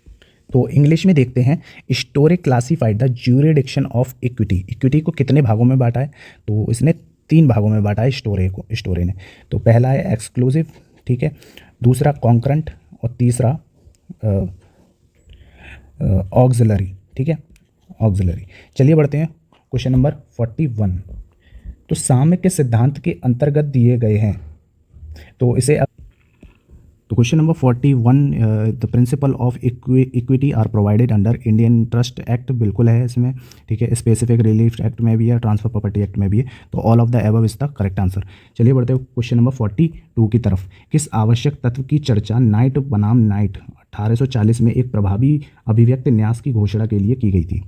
तो इंग्लिश में देखते हैं, story classified the jurisdiction of equity. Equity को कितने भागों में बांटा है, तो इसने 3 भागों में बांटा है स्टोरी ने। तो पहला है एक्सक्लूसिव, ठीक है, दूसरा कॉन्करेंट, और तीसरा ऑक्सिलरी, ठीक है, ऑक्सिलरी। चलिए बढ़ते हैं क्वेश्चन नंबर 41। तो साम्य के सिद्धांत के अंतर्गत दिए गए हैं, तो इसे तो question number 41, the principle of equity are provided under Indian trust act, बिल्कुल है इसमें, ठीक है, स्पेसिफिक रिलीफ एक्ट में भी है, ट्रांसफर प्रॉपर्टी एक्ट में भी है, तो all of the above is the correct answer. चलिए बढ़ते हैं क्वेश्चन नंबर 42 की तरफ। किस आवश्यक तत्व की चर्चा नाइट बनाम नाइट 1840 में एक प्रभावी अभिव्यक्त न्यास की घोषणा के लिए की गई थी?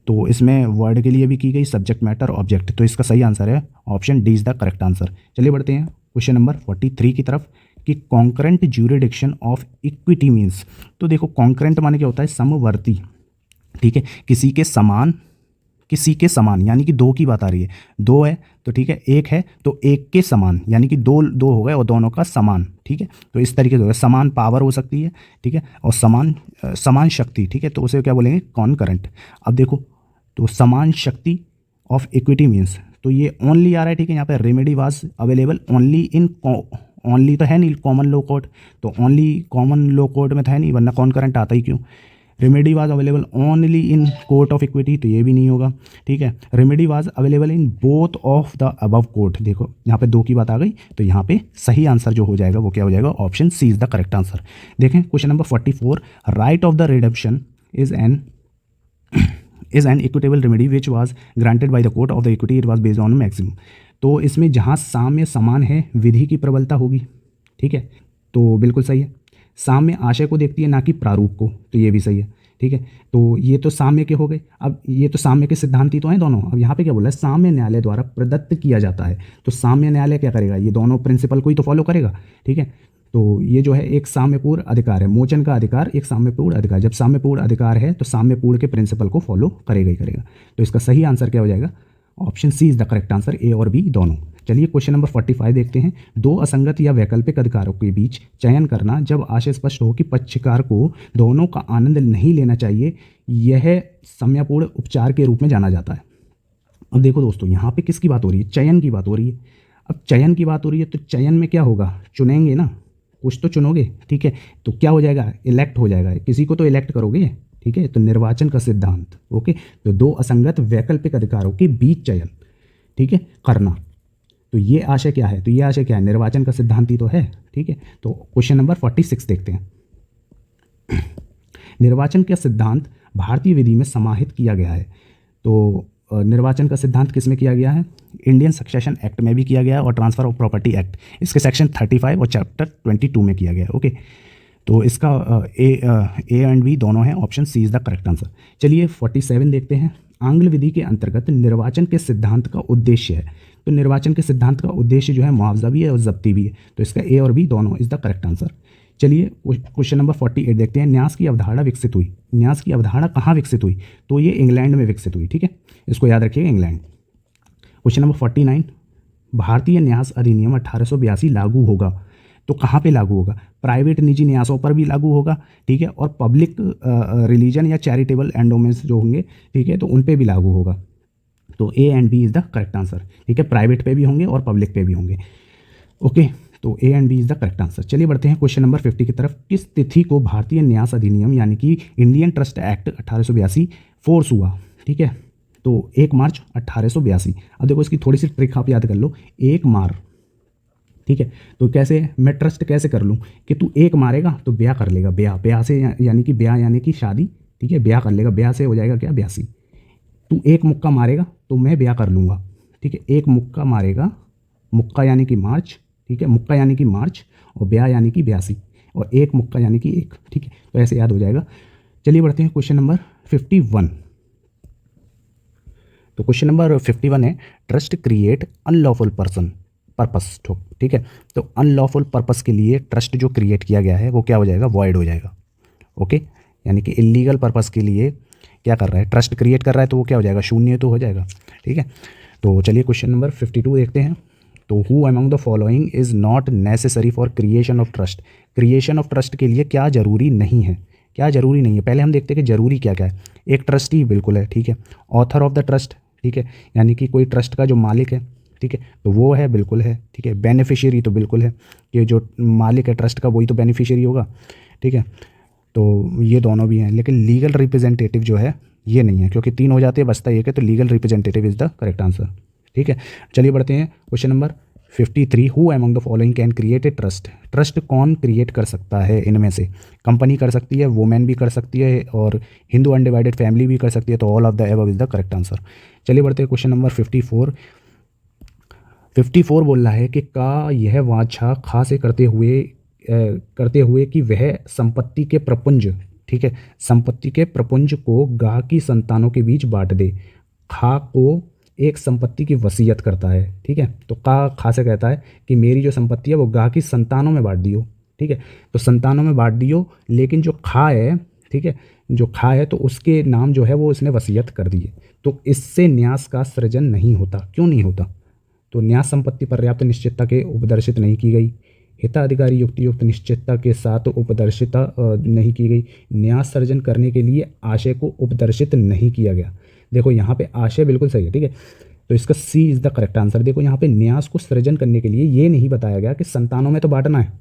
तो इसमें वर्ड के लिए भी की गई, सब्जेक्ट मैटर ऑब्जेक्ट, तो इसका सही आंसर है option D is the correct answer. चलिए बढ़ते हैं क्वेश्चन नंबर 43 की तरफ कि concurrent jurisdiction of equity means. तो देखो कॉन्करेंट माने क्या होता है, समवर्ती, ठीक है, किसी के समान यानी कि दो की बात आ रही है, दो है तो ठीक है, एक है तो एक के समान यानी कि दो दो हो गए और दोनों का समान, ठीक है, तो इस तरीके से होगा, समान पावर हो सकती है, ठीक है, और समान शक्ति, ठीक है, तो उसे क्या बोलेंगे, कॉन्करेंट। अब देखो तो समान शक्ति ऑफ इक्विटी मीन्स, तो ये ओनली आ रहा है, ठीक है, यहाँ पे remedy was available only in, only तो है नहीं कॉमन लॉ कोड, तो ओनली कॉमन लॉ कोड में तो है नहीं, वरना कॉन्करेंट आता ही क्यों। Remedy was available only in court of equity, तो ये भी नहीं होगा, ठीक है। Remedy was available in both of the above court, देखो यहाँ पे दो की बात आ गई, तो यहाँ पे सही आंसर जो हो जाएगा वो क्या हो जाएगा, option C is the correct answer. देखें question number 44, right of the redemption is an equitable remedy which was granted by the court of the equity, it was based on maximum. तो इसमें जहाँ साम्य समान है विधि की प्रबलता होगी, ठीक है, तो बिल्कुल सही है। साम्य आशय को देखती है ना कि प्रारूप को, तो ये भी सही है, ठीक है, तो ये तो साम्य के हो गए। अब ये तो साम्य के सिद्धांती तो हैं दोनों। अब यहाँ पे क्या बोला है, साम्य न्यायालय द्वारा प्रदत्त किया जाता है, तो साम्य न्यायालय क्या करेगा, ये दोनों प्रिंसिपल को ही तो फॉलो करेगा, ठीक है। तो ये जो है एक साम्यपूर्ण अधिकार है, मोचन का अधिकार एक साम्यपूर्ण अधिकार, जब साम्यपूर्ण अधिकार है तो साम्यपूर्ण के प्रिंसिपल को फॉलो करेगा ही करेगा, तो इसका सही आंसर क्या हो जाएगा, option C is the correct answer, A और बी दोनों। चलिए क्वेश्चन नंबर 45 देखते हैं। दो असंगत या वैकल्पिक अधिकारों के बीच चयन करना जब आशय स्पष्ट हो कि पक्षकार को दोनों का आनंद नहीं लेना चाहिए, यह समयपूर्ण उपचार के रूप में जाना जाता है। अब देखो दोस्तों, यहाँ पे किसकी बात हो रही है, चयन की बात हो रही है। अब चयन की बात हो रही है तो चयन में क्या होगा, चुनेंगे ना, कुछ तो चुनोगे, ठीक है, तो क्या हो जाएगा, इलेक्ट हो जाएगा, किसी को तो इलेक्ट करोगे, ठीक है, तो निर्वाचन का सिद्धांत, ओके। तो दो असंगत वैकल्पिक अधिकारों के बीच चयन, ठीक है, करना, तो ये आशय क्या है, तो ये आशय क्या है, निर्वाचन का सिद्धांत ही तो है, ठीक है। तो क्वेश्चन नंबर 46 देखते हैं। निर्वाचन का सिद्धांत भारतीय विधि में समाहित किया गया है, तो निर्वाचन का सिद्धांत किस में किया गया है, इंडियन सक्सेशन एक्ट में भी किया गया है और ट्रांसफर ऑफ प्रॉपर्टी एक्ट, इसके सेक्शन 35 और चैप्टर 22 में किया गया है, ओके। तो इसका ए एंड बी दोनों हैं, option C is the correct answer. चलिए 47 देखते हैं। आंग्ल विधि के अंतर्गत निर्वाचन के सिद्धांत का उद्देश्य है, तो निर्वाचन के सिद्धांत का उद्देश्य जो है मुआवजा भी है और जब्ती भी है, तो इसका ए और बी दोनों इज द करेक्ट आंसर। चलिए क्वेश्चन नंबर 48 देखते हैं। न्यास की अवधारणा विकसित हुई, न्यास की अवधारणा कहाँ विकसित हुई, तो ये इंग्लैंड में विकसित हुई, ठीक है, इसको याद रखिएगा, इंग्लैंड। क्वेश्चन नंबर 49, भारतीय न्यास अधिनियम 1882 लागू होगा, तो कहाँ पे लागू होगा, प्राइवेट निजी न्यासों पर भी लागू होगा, ठीक है, और पब्लिक रिलीजन या चैरिटेबल एंडोमेंट्स जो होंगे, ठीक है, तो उन पे भी लागू होगा, तो A and B is the correct answer, ठीक है, प्राइवेट पे भी होंगे और पब्लिक पे भी होंगे, ओके, तो A and B is the correct answer. चलिए बढ़ते हैं क्वेश्चन नंबर 50 की तरफ। किस तिथि को भारतीय न्यास अधिनियम यानी कि इंडियन ट्रस्ट एक्ट 1882 फोर्स हुआ, ठीक है, तो 1 मार्च 1882। अब देखो इसकी थोड़ी सी ट्रिक आप याद कर लो, 1 मार, ठीक है, तो कैसे मैं ट्रस्ट कैसे कर लूँ कि तू एक मारेगा तो ब्याह कर लेगा, ब्याह से यानी कि ब्याह यानी कि शादी, ठीक है, ब्याह कर लेगा, ब्याह से हो जाएगा क्या, ब्यासी। तू एक मुक्का मारेगा तो मैं ब्याह कर लूँगा, ठीक है, एक मुक्का मारेगा, मुक्का यानी कि मार्च, ठीक है, मुक्का यानी कि मार्च और ब्याह यानी कि ब्यासी, और एक मुक्का यानी कि एक, ठीक है, तो ऐसे याद हो जाएगा। चलिए बढ़ते हैं क्वेश्चन नंबर 51। तो क्वेश्चन नंबर 51 है, ट्रस्ट क्रिएट अनलॉफुल पर्पस, ठीक है, तो अनलॉफुल पर्पस के लिए ट्रस्ट जो क्रिएट किया गया है वो क्या हो जाएगा, वॉइड हो जाएगा, ओके, यानी कि इलीगल पर्पस के लिए क्या कर रहा है, ट्रस्ट क्रिएट कर रहा है, तो वो क्या हो जाएगा, शून्य तो हो जाएगा, ठीक है। तो चलिए क्वेश्चन नंबर 52 देखते हैं। तो who among the following is not necessary for creation of trust, creation of trust के लिए क्या जरूरी नहीं है, क्या जरूरी नहीं है, पहले हम देखते हैं कि जरूरी क्या क्या है। एक ट्रस्टी बिल्कुल है, ठीक है, ऑथर ऑफ द ट्रस्ट, ठीक है, यानी कि कोई ट्रस्ट का जो मालिक है, ठीक है, तो वो है, बिल्कुल है, ठीक है, बेनिफिशियरी तो बिल्कुल है कि जो मालिक है ट्रस्ट का वही तो बेनिफिशियरी होगा, ठीक है, तो ये दोनों भी हैं, लेकिन लीगल रिप्रेजेंटेटिव जो है ये नहीं है, क्योंकि 3 हो जाते हैं, बचता एक है, तो legal representative is the correct answer. ठीक है, चलिए बढ़ते हैं question number 53। Who among the following can create a trust? Trust कौन क्रिएट कर सकता है इनमें से? कंपनी कर सकती है, वुमेन भी कर सकती है, और हिंदू अनडिवाइडेड फैमिली भी कर सकती है, तो all of the above is the correct answer. चलिए बढ़ते हैं क्वेश्चन नंबर 54। 54 बोल रहा है कि का यह वाछा खा से करते हुए कि वह संपत्ति के प्रपुंज, ठीक है, संपत्ति के प्रपुंज को गाह की संतानों के बीच बांट दे। खा को एक संपत्ति की वसीयत करता है, ठीक है, तो खा से कहता है कि मेरी जो संपत्ति है वो गाह की संतानों में बांट दियो, ठीक है, तो संतानों में बांट दियो, लेकिन जो खा है, ठीक है, जो खा है तो उसके नाम जो है वो उसने वसीयत कर दी है, तो इससे न्यास का सृजन नहीं होता। क्यों नहीं होता? तो न्यास संपत्ति पर्याप्त निश्चितता के उपदर्शित नहीं की गई, हिताधिकारी युक्त निश्चितता के साथ उपदर्शिता नहीं की गई, न्यास सर्जन करने के लिए आशय को उपदर्शित नहीं किया गया। देखो यहाँ पे आशय बिल्कुल सही है, ठीक है, तो इसका सी इज़ द करेक्ट आंसर। देखो यहाँ पे न्यास को सृजन करने के लिए ये नहीं बताया गया कि संतानों में तो बांटना है,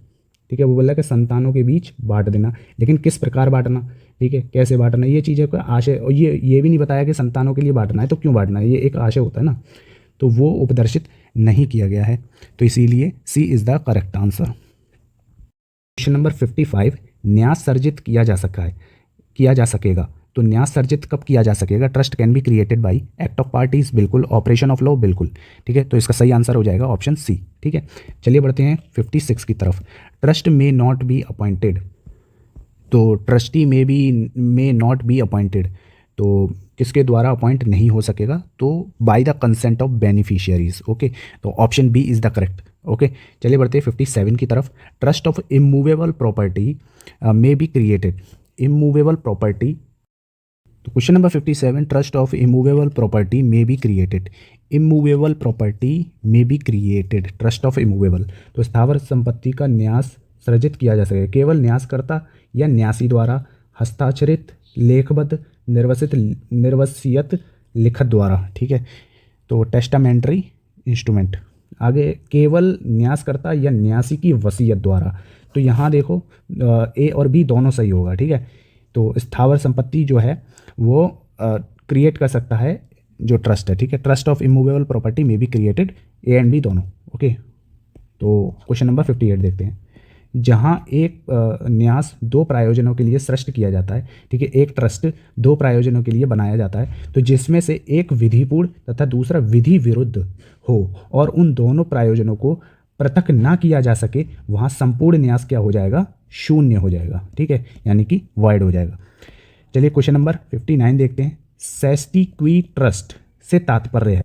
ठीक है, वो बोला कि संतानों के बीच बांट देना, लेकिन किस प्रकार बांटना, ठीक है, कैसे बांटना, ये चीज़ें का आशय, और ये भी नहीं बताया कि संतानों के लिए बांटना है, तो क्यों बांटना है, ये एक आशय होता है ना, तो वो उपदर्शित नहीं किया गया है, तो इसीलिए C is the correct answer. Question number 55। न्यास सर्जित किया जा सकेगा, तो न्यास सर्जित कब किया जा सकेगा? Trust can be created by act of parties, बिल्कुल, ऑपरेशन ऑफ लॉ, बिल्कुल, ठीक है, तो इसका सही आंसर हो जाएगा ऑप्शन सी। ठीक है, चलिए बढ़ते हैं 56 की तरफ। Trust may not be appointed, तो trustee may not be appointed, तो किसके द्वारा अपॉइंट नहीं हो सकेगा? तो by the consent of beneficiaries. Okay, तो option B is the correct. Okay, चलिए बढ़ते हैं 57 की तरफ। Trust of immovable property may be created, immovable property, तो question number 57, trust of immovable property may be created, immovable property may be created, trust of immovable, तो स्थावर संपत्ति का न्यास सृजित किया जा सके केवल न्यासकर्ता या न्यासी द्वारा, हस्ताक्षरित, लेखबद्ध, निर्वसियत लिखत द्वारा, ठीक है, तो टेस्टामेंट्री इंस्ट्रूमेंट। आगे केवल न्यासकर्ता या न्यासी की वसीयत द्वारा, तो यहाँ देखो ए और बी दोनों सही होगा, ठीक है, तो स्थावर संपत्ति जो है वो क्रिएट कर सकता है जो ट्रस्ट है, ठीक है, ट्रस्ट ऑफ इमूवेबल प्रॉपर्टी में भी क्रिएटेड, ए एंड बी दोनों। ओके, तो क्वेश्चन नंबर 58 देखते हैं। जहाँ एक न्यास दो प्रायोजनों के लिए सृष्ट किया जाता है, ठीक है, एक ट्रस्ट दो प्रायोजनों के लिए बनाया जाता है, तो जिसमें से एक विधिपूर्ण तथा दूसरा विधि विरुद्ध हो और उन दोनों प्रायोजनों को पृथक ना किया जा सके, वहाँ संपूर्ण न्यास क्या हो जाएगा? शून्य हो जाएगा, ठीक है, यानी कि वॉइड हो जाएगा। चलिए क्वेश्चन नंबर 59 देखते हैं। सेस्टी क्वी ट्रस्ट से तात्पर्य है,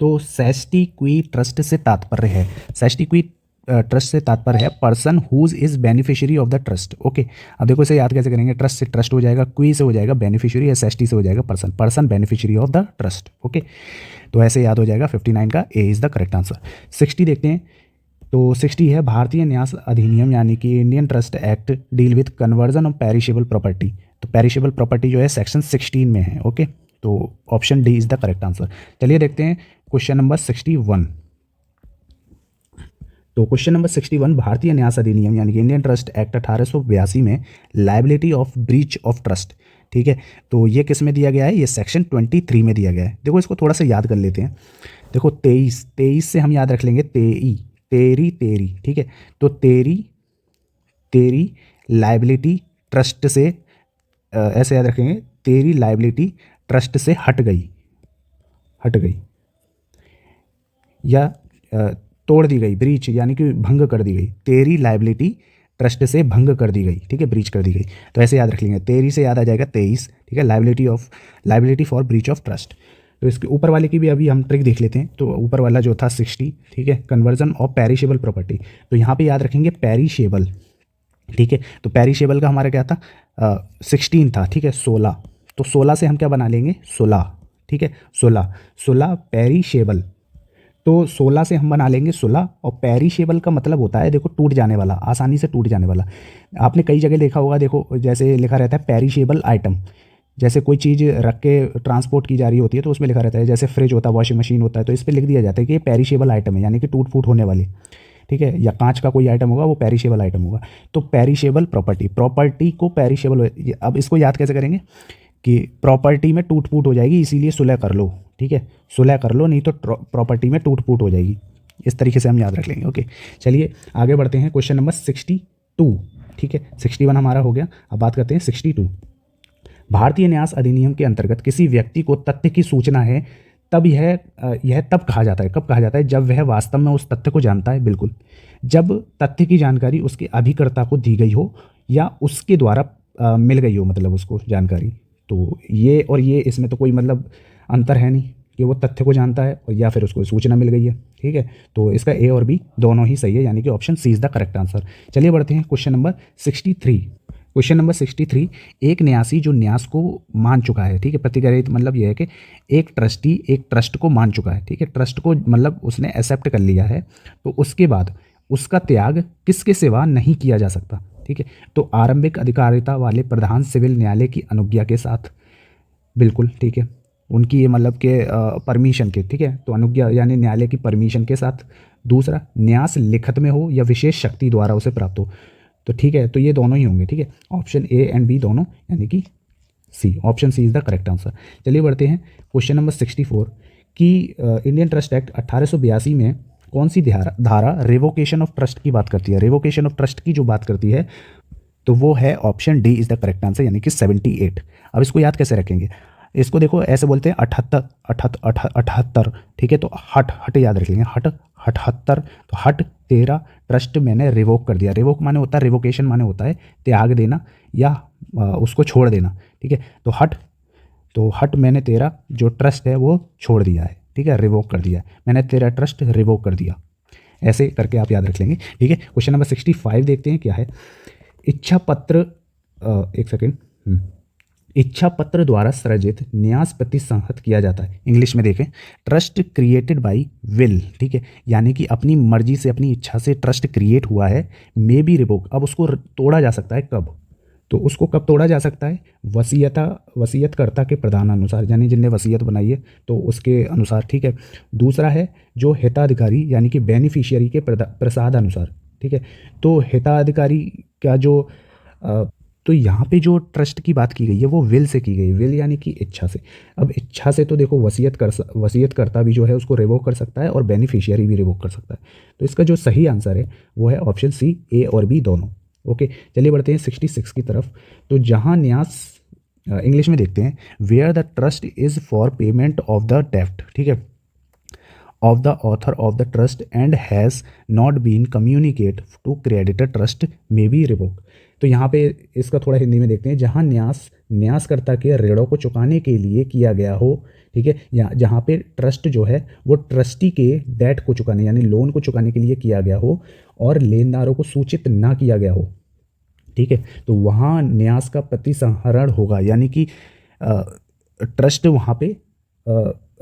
तो सेस्टी क्वी ट्रस्ट से तात्पर्य है, सेस्टी क्वी ट्रस्ट से तात्पर्य है person whose is beneficiary of the trust. Okay, अब देखो इसे याद कैसे करेंगे? ट्रस्ट से ट्रस्ट हो जाएगा, क्वी से हो जाएगा बेनिफिशियरी, या सेस्टी से हो जाएगा person, person beneficiary of the trust. Okay, तो ऐसे याद हो जाएगा। 59 का A is the correct answer. 60 देखते हैं, तो 60 है भारतीय न्यास अधिनियम यानी कि Indian trust act deal with conversion of perishable property, तो पेरिशेबल प्रॉपर्टी जो है सेक्शन 16 में है। ओके, तो option D is the correct answer. चलिए देखते हैं क्वेश्चन नंबर 61। तो क्वेश्चन नंबर 61, भारतीय न्यास अधिनियम यानी कि इंडियन ट्रस्ट एक्ट 1882 में liability of breach of trust, ठीक है, तो ये किस में दिया गया है? ये सेक्शन 23 में दिया गया है। देखो इसको थोड़ा सा याद कर लेते हैं। देखो 23 से हम याद रख लेंगे तेरी, ठीक है, तो तेरी लायबिलिटी ट्रस्ट से ऐसे याद रखेंगे, तेरी लायबिलिटी ट्रस्ट से हट गई या तोड़ दी गई, ब्रीच यानी कि भंग कर दी गई, तेरी लायबिलिटी ट्रस्ट से भंग कर दी गई, ठीक है, ब्रीच कर दी गई, तो ऐसे याद रख लेंगे। तेरी से याद आ जाएगा 23, ठीक है, liability for breach of trust. तो इसके ऊपर वाले की भी अभी हम ट्रिक देख लेते हैं। तो ऊपर वाला जो था 60, ठीक है, कन्वर्जन ऑफ पेरिशेबल प्रॉपर्टी, तो यहाँ पे याद रखेंगे पेरिशेबल, ठीक है, तो पेरिशेबल का हमारा क्या था? 16 था, ठीक है, 16, तो 16 से हम क्या बना लेंगे? 16, ठीक है, 16 पेरिशेबल, तो 16 से हम बना लेंगे 16, और पेरिशेबल का मतलब होता है देखो टूट जाने वाला, आसानी से टूट जाने वाला। आपने कई जगह देखा होगा, देखो जैसे लिखा रहता है पेरिशेबल आइटम, जैसे कोई चीज़ रख के ट्रांसपोर्ट की जा रही होती है तो उसमें लिखा रहता है, जैसे फ्रिज होता है, वॉशिंग मशीन होता है, तो इस पर लिख दिया जाता है कि ये पेरिशेबल आइटम है, यानी कि टूट फूट होने वाली। ठीक है, या कांच का कोई आइटम होगा वो पेरिशेबल आइटम होगा। तो पेरिशेबल प्रॉपर्टी को पेरिशेबल, अब इसको याद कैसे करेंगे कि प्रॉपर्टी में टूट फूट हो जाएगी, इसीलिए सुलह कर लो, ठीक है, सुलह कर लो, नहीं तो प्रॉपर्टी में टूट फूट हो जाएगी। इस तरीके से हम याद रख लेंगे। ओके, चलिए आगे बढ़ते हैं। क्वेश्चन नंबर 62, ठीक है, 61 हमारा हो गया। अब बात करते हैं 62। भारतीय न्यास अधिनियम के अंतर्गत किसी व्यक्ति को तथ्य की सूचना है तब यह तब कहा जाता है, कब कहा जाता है, जब वह वास्तव में उस तथ्य को जानता है। बिल्कुल, जब तथ्य की जानकारी उसके अभिकर्ता को दी गई हो या उसके द्वारा मिल गई हो, मतलब उसको जानकारी। तो ये और ये, इसमें तो कोई मतलब अंतर है नहीं कि वो तथ्य को जानता है और या फिर उसको सूचना मिल गई है, ठीक है। तो इसका ए और बी दोनों ही सही है, यानी कि option C is the correct answer. चलिए बढ़ते हैं क्वेश्चन नंबर 63। क्वेश्चन नंबर 63, एक न्यासी जो न्यास को मान चुका है, ठीक है, प्रतिग्रहित मतलब यह है कि एक ट्रस्टी एक ट्रस्ट को मान चुका है, ठीक है, ट्रस्ट को मतलब उसने एक्सेप्ट कर लिया है, तो उसके बाद उसका त्याग किसके सिवा नहीं किया जा सकता, ठीक है। तो आरंभिक अधिकारिता वाले प्रधान सिविल न्यायालय की अनुज्ञा के साथ, बिल्कुल ठीक है, उनकी ये मतलब के परमिशन के, ठीक है, तो अनुज्ञा यानी न्यायालय की परमिशन के साथ। दूसरा, न्यास लिखित में हो या विशेष शक्ति द्वारा उसे प्राप्त हो, तो ठीक है, तो ये दोनों ही होंगे, ठीक है, ऑप्शन ए एंड बी दोनों, यानी कि C, option C is the correct answer. चलिए बढ़ते हैं क्वेश्चन नंबर 64 कि इंडियन ट्रस्ट एक्ट 1882 में कौन सी धारा रिवोकेशन ऑफ ट्रस्ट की बात करती है। रिवोकेशन ऑफ ट्रस्ट की जो बात करती है तो वो है option D is the correct answer, यानी कि 78। अब इसको याद कैसे रखेंगे, इसको देखो ऐसे बोलते हैं 78, ठीक है, तो हट याद रख लेंगे, 78, तो हट तेरा ट्रस्ट मैंने रिवोक कर दिया। रिवोक माने होता है, रिवोकेशन माने होता है त्याग देना या उसको छोड़ देना, ठीक है, तो हट मैंने तेरा जो ट्रस्ट है वो छोड़ दिया है, ठीक है, रिवोक कर दिया, मैंने तेरा ट्रस्ट रिवोक कर दिया, ऐसे करके आप याद रख लेंगे, ठीक है। क्वेश्चन नंबर 65 देखते हैं क्या है। इच्छा पत्र, एक सेकेंड, इच्छा पत्र द्वारा सृजित न्यास प्रतिसंहत किया जाता है। इंग्लिश में देखें, ट्रस्ट क्रिएटेड बाय विल, ठीक है, यानी कि अपनी मर्जी से अपनी इच्छा से ट्रस्ट क्रिएट हुआ है, मे बी रिवोक। अब उसको तोड़ा जा सकता है कब, तो उसको कब तोड़ा जा सकता है, वसीयतकर्ता के प्रधान अनुसार, यानी जिनने वसीयत बनाई है तो उसके अनुसार, ठीक है। दूसरा है जो हिताधिकारी यानी कि बेनिफिशियरी के प्रसाद अनुसार, ठीक है। तो हिताधिकारी का जो तो यहाँ पे जो ट्रस्ट की बात की गई है वो विल से की गई, विल यानी कि इच्छा से। अब इच्छा से तो देखो वसीयतकर्ता भी जो है उसको रिवोक कर सकता है और बेनिफिशियरी भी रिवोक कर सकता है। तो इसका जो सही आंसर है वो है ऑप्शन सी, ए और बी दोनों। ओके, चलिए बढ़ते हैं 66 की तरफ। तो जहाँ न्यास, इंग्लिश में देखते हैं, where the trust is for payment of the डेप्ट, ठीक है, of the author of the trust and has not been communicate to creditor trust may be revoked। तो यहाँ पे इसका थोड़ा हिंदी में देखते हैं, जहाँ न्यासकर्ता के ऋणों को चुकाने के लिए किया गया हो, ठीक है, या जहाँ पे ट्रस्ट जो है वो ट्रस्टी के डेट को चुकाने यानी लोन को चुकाने के लिए किया गया हो और लेनदारों को सूचित ना किया गया हो, ठीक है, तो वहाँ न्यास का प्रतिसंहरण होगा, यानी कि ट्रस्ट वहाँ पे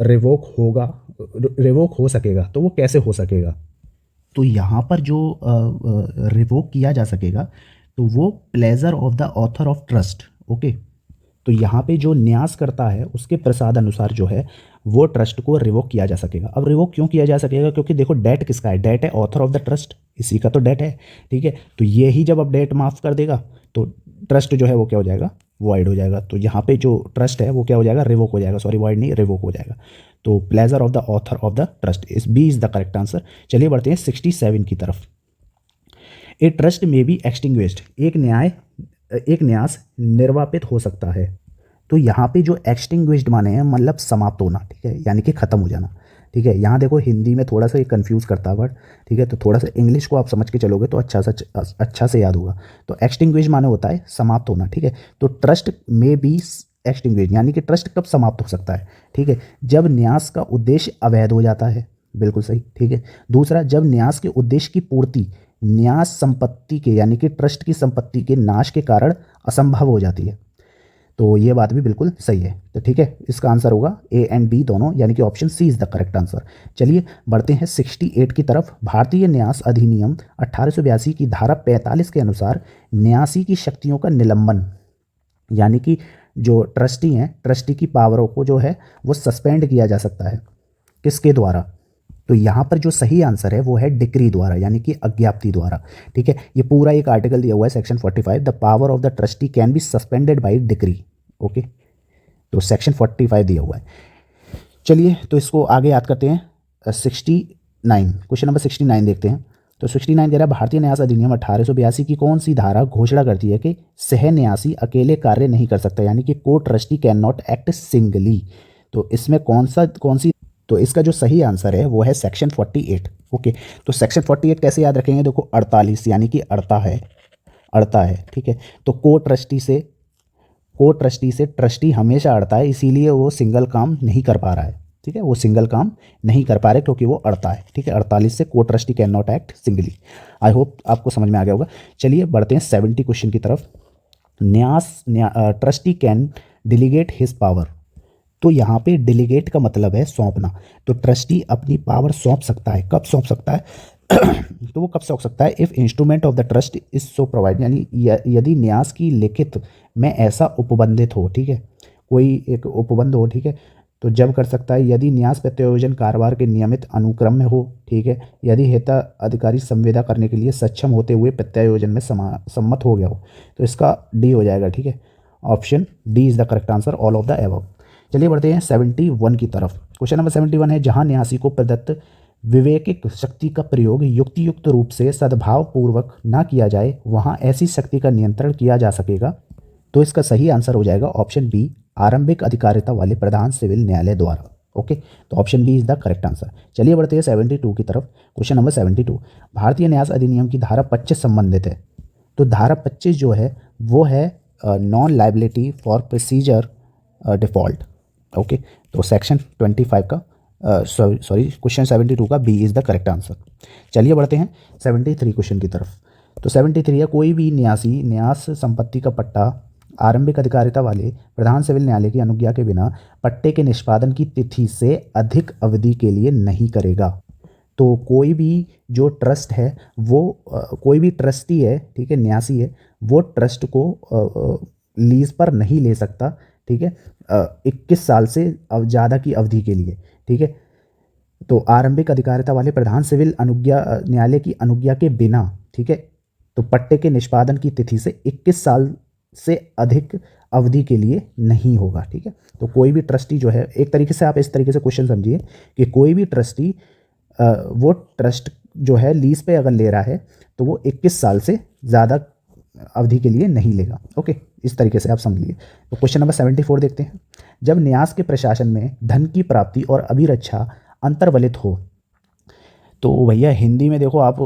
रिवोक हो सकेगा। तो वो कैसे हो सकेगा, तो यहाँ पर जो रिवोक किया जा सकेगा तो वो pleasure of the author of trust. Okay, तो यहाँ पे जो न्यास करता है उसके प्रसाद अनुसार जो है वो ट्रस्ट को रिवोक किया जा सकेगा। अब रिवोक क्यों किया जा सकेगा, क्योंकि देखो डेट किसका है, डेट है ऑथर ऑफ द ट्रस्ट, इसी का तो डेट है, ठीक है। तो ये ही जब अब डेट माफ़ कर देगा तो ट्रस्ट जो है वो क्या हो जाएगा, वॉइड हो जाएगा। तो यहाँ पे जो ट्रस्ट है वो क्या हो जाएगा, रिवोक हो जाएगा, सॉरी वॉइड नहीं, रिवोक हो जाएगा। तो pleasure of the author of the trust, इस B is the correct answer. चलिए बढ़ते हैं 67 की तरफ। ए ट्रस्ट में बी एक्सटिंग्विश्ड, एक न्यास निर्वापित हो सकता है। तो यहाँ पे जो एक्सटिंग्विश्ड माने हैं मतलब समाप्त होना, ठीक है, यानी कि ख़त्म हो जाना, ठीक है। यहाँ देखो हिंदी में थोड़ा सा ये कन्फ्यूज़ करता है वर्ड, ठीक है, तो थोड़ा सा इंग्लिश को आप समझ के चलोगे तो अच्छा से याद होगा। तो एक्सटिंग्विश माने होता है समाप्त होना, ठीक है। तो ट्रस्ट में बी एक्सटिंग्विश यानी कि ट्रस्ट कब समाप्त हो सकता है, ठीक है, जब न्यास का उद्देश्य अवैध हो जाता है, बिल्कुल सही, ठीक है। दूसरा, जब न्यास के उद्देश्य की पूर्ति न्यास संपत्ति के यानी कि ट्रस्ट की संपत्ति के नाश के कारण असंभव हो जाती है। तो ये बात भी बिल्कुल सही है। तो ठीक है, इसका आंसर होगा ए एंड बी दोनों, यानी कि option C is the correct answer. चलिए बढ़ते हैं 68 की तरफ। भारतीय न्यास अधिनियम 1882 की धारा 45 के अनुसार न्यासी की शक्तियों का निलंबन, यानी कि जो ट्रस्टी हैं, ट्रस्टी की पावरों को जो है वो सस्पेंड किया जा सकता है, किसके द्वारा, तो यहाँ पर जो सही आंसर है वो है डिक्री द्वारा, यानी कि अज्ञाप्ति द्वारा। ठीक है, ये पूरा एक आर्टिकल दिया हुआ है section 45, the power of the trustee can be suspended bye decree. Okay, तो सेक्शन 45 दिया हुआ है। चलिए तो इसको आगे याद करते हैं। 69, क्वेश्चन नंबर 69 देखते हैं। तो 69 कह रहा है भारतीय न्यास अधिनियम 1882 की कौन सी धारा घोषणा करती है कि सह न्यासी अकेले कार्य नहीं कर सकता, यानी कि को trustee can not act singly. तो इसमें कौन सी, तो इसका जो सही आंसर है वो है सेक्शन 48। ओके, तो सेक्शन 48 कैसे याद रखेंगे, देखो 48 यानी कि अड़ता है। ठीक है, तो को ट्रस्टी से ट्रस्टी हमेशा अड़ता है, इसीलिए वो सिंगल काम नहीं कर पा रहा है। ठीक है, वो सिंगल काम नहीं कर पा रहे क्योंकि वो अड़ता है। ठीक है, 48 से को trustee can not act singly. I hope आपको समझ में आ गया होगा। चलिए बढ़ते हैं 70 क्वेश्चन की तरफ। Trustee can delegate his power. तो यहाँ पे डिलीगेट का मतलब है सौंपना। तो ट्रस्टी अपनी पावर सौंप सकता है। कब सौंप सकता है? तो वो कब सौंप सकता है? If instrument of the trust is so provide, यानी यदि न्यास की लिखित में ऐसा उपबंधित हो। ठीक है, कोई एक उपबंध हो। ठीक है, तो जब कर सकता है यदि न्यास प्रत्यायोजन कारोबार के नियमित अनुक्रम में हो। ठीक है, यदि हिता अधिकारी संविदा करने के लिए सक्षम होते हुए प्रत्यायोजन में सम्मत हो गया हो। तो इसका डी हो जाएगा। ठीक है, option D is the correct answer, all of the above. चलिए बढ़ते हैं 71 की तरफ। क्वेश्चन नंबर 71 है, जहां न्यासी को प्रदत्त विवेकिक शक्ति का प्रयोग युक्तियुक्त रूप से सद्भावपूर्वक न किया जाए, वहां ऐसी शक्ति का नियंत्रण किया जा सकेगा। तो इसका सही आंसर हो जाएगा ऑप्शन बी, आरंभिक अधिकारिता वाले प्रधान सिविल न्यायालय द्वारा। ओके, तो option B is the correct answer. चलिए बढ़ते हैं 72 की तरफ। क्वेश्चन नंबर 72, भारतीय न्यास अधिनियम की धारा 25 संबंधित है। तो धारा 25 जो है वो है non liability for procedure default. Okay, तो सेक्शन 25 का क्वेश्चन 72 का B is the correct answer. चलिए बढ़ते हैं 73 क्वेश्चन की तरफ। तो 73 है, कोई भी न्यासी न्यास संपत्ति का पट्टा आरंभिक अधिकारिता वाले प्रधान सिविल न्यायालय की अनुज्ञा के बिना पट्टे के निष्पादन की तिथि से अधिक अवधि के लिए नहीं करेगा। तो कोई भी जो ट्रस्ट है वो कोई भी ट्रस्टी है, ठीक है, न्यासी है, वो ट्रस्ट को लीज पर नहीं ले सकता। ठीक है, 21 साल से ज़्यादा की अवधि के लिए। ठीक है, तो आरंभिक अधिकारिता वाले प्रधान सिविल अनुज्ञा न्यायालय की अनुज्ञा के बिना, ठीक है, तो पट्टे के निष्पादन की तिथि से 21 साल से अधिक अवधि के लिए नहीं होगा। ठीक है, तो कोई भी ट्रस्टी जो है, एक तरीके से आप इस तरीके से क्वेश्चन समझिए कि कोई भी ट्रस्टी वो ट्रस्ट जो है लीज पे अगर ले रहा है तो वो 21 साल से ज़्यादा अवधि के लिए नहीं लेगा। ओके, इस तरीके से आप समझिए। तो क्वेश्चन नंबर 74 देखते हैं। जब न्यास के प्रशासन में धन की प्राप्ति और अभिरक्षा अंतर्वलित हो। तो भैया हिंदी में देखो आप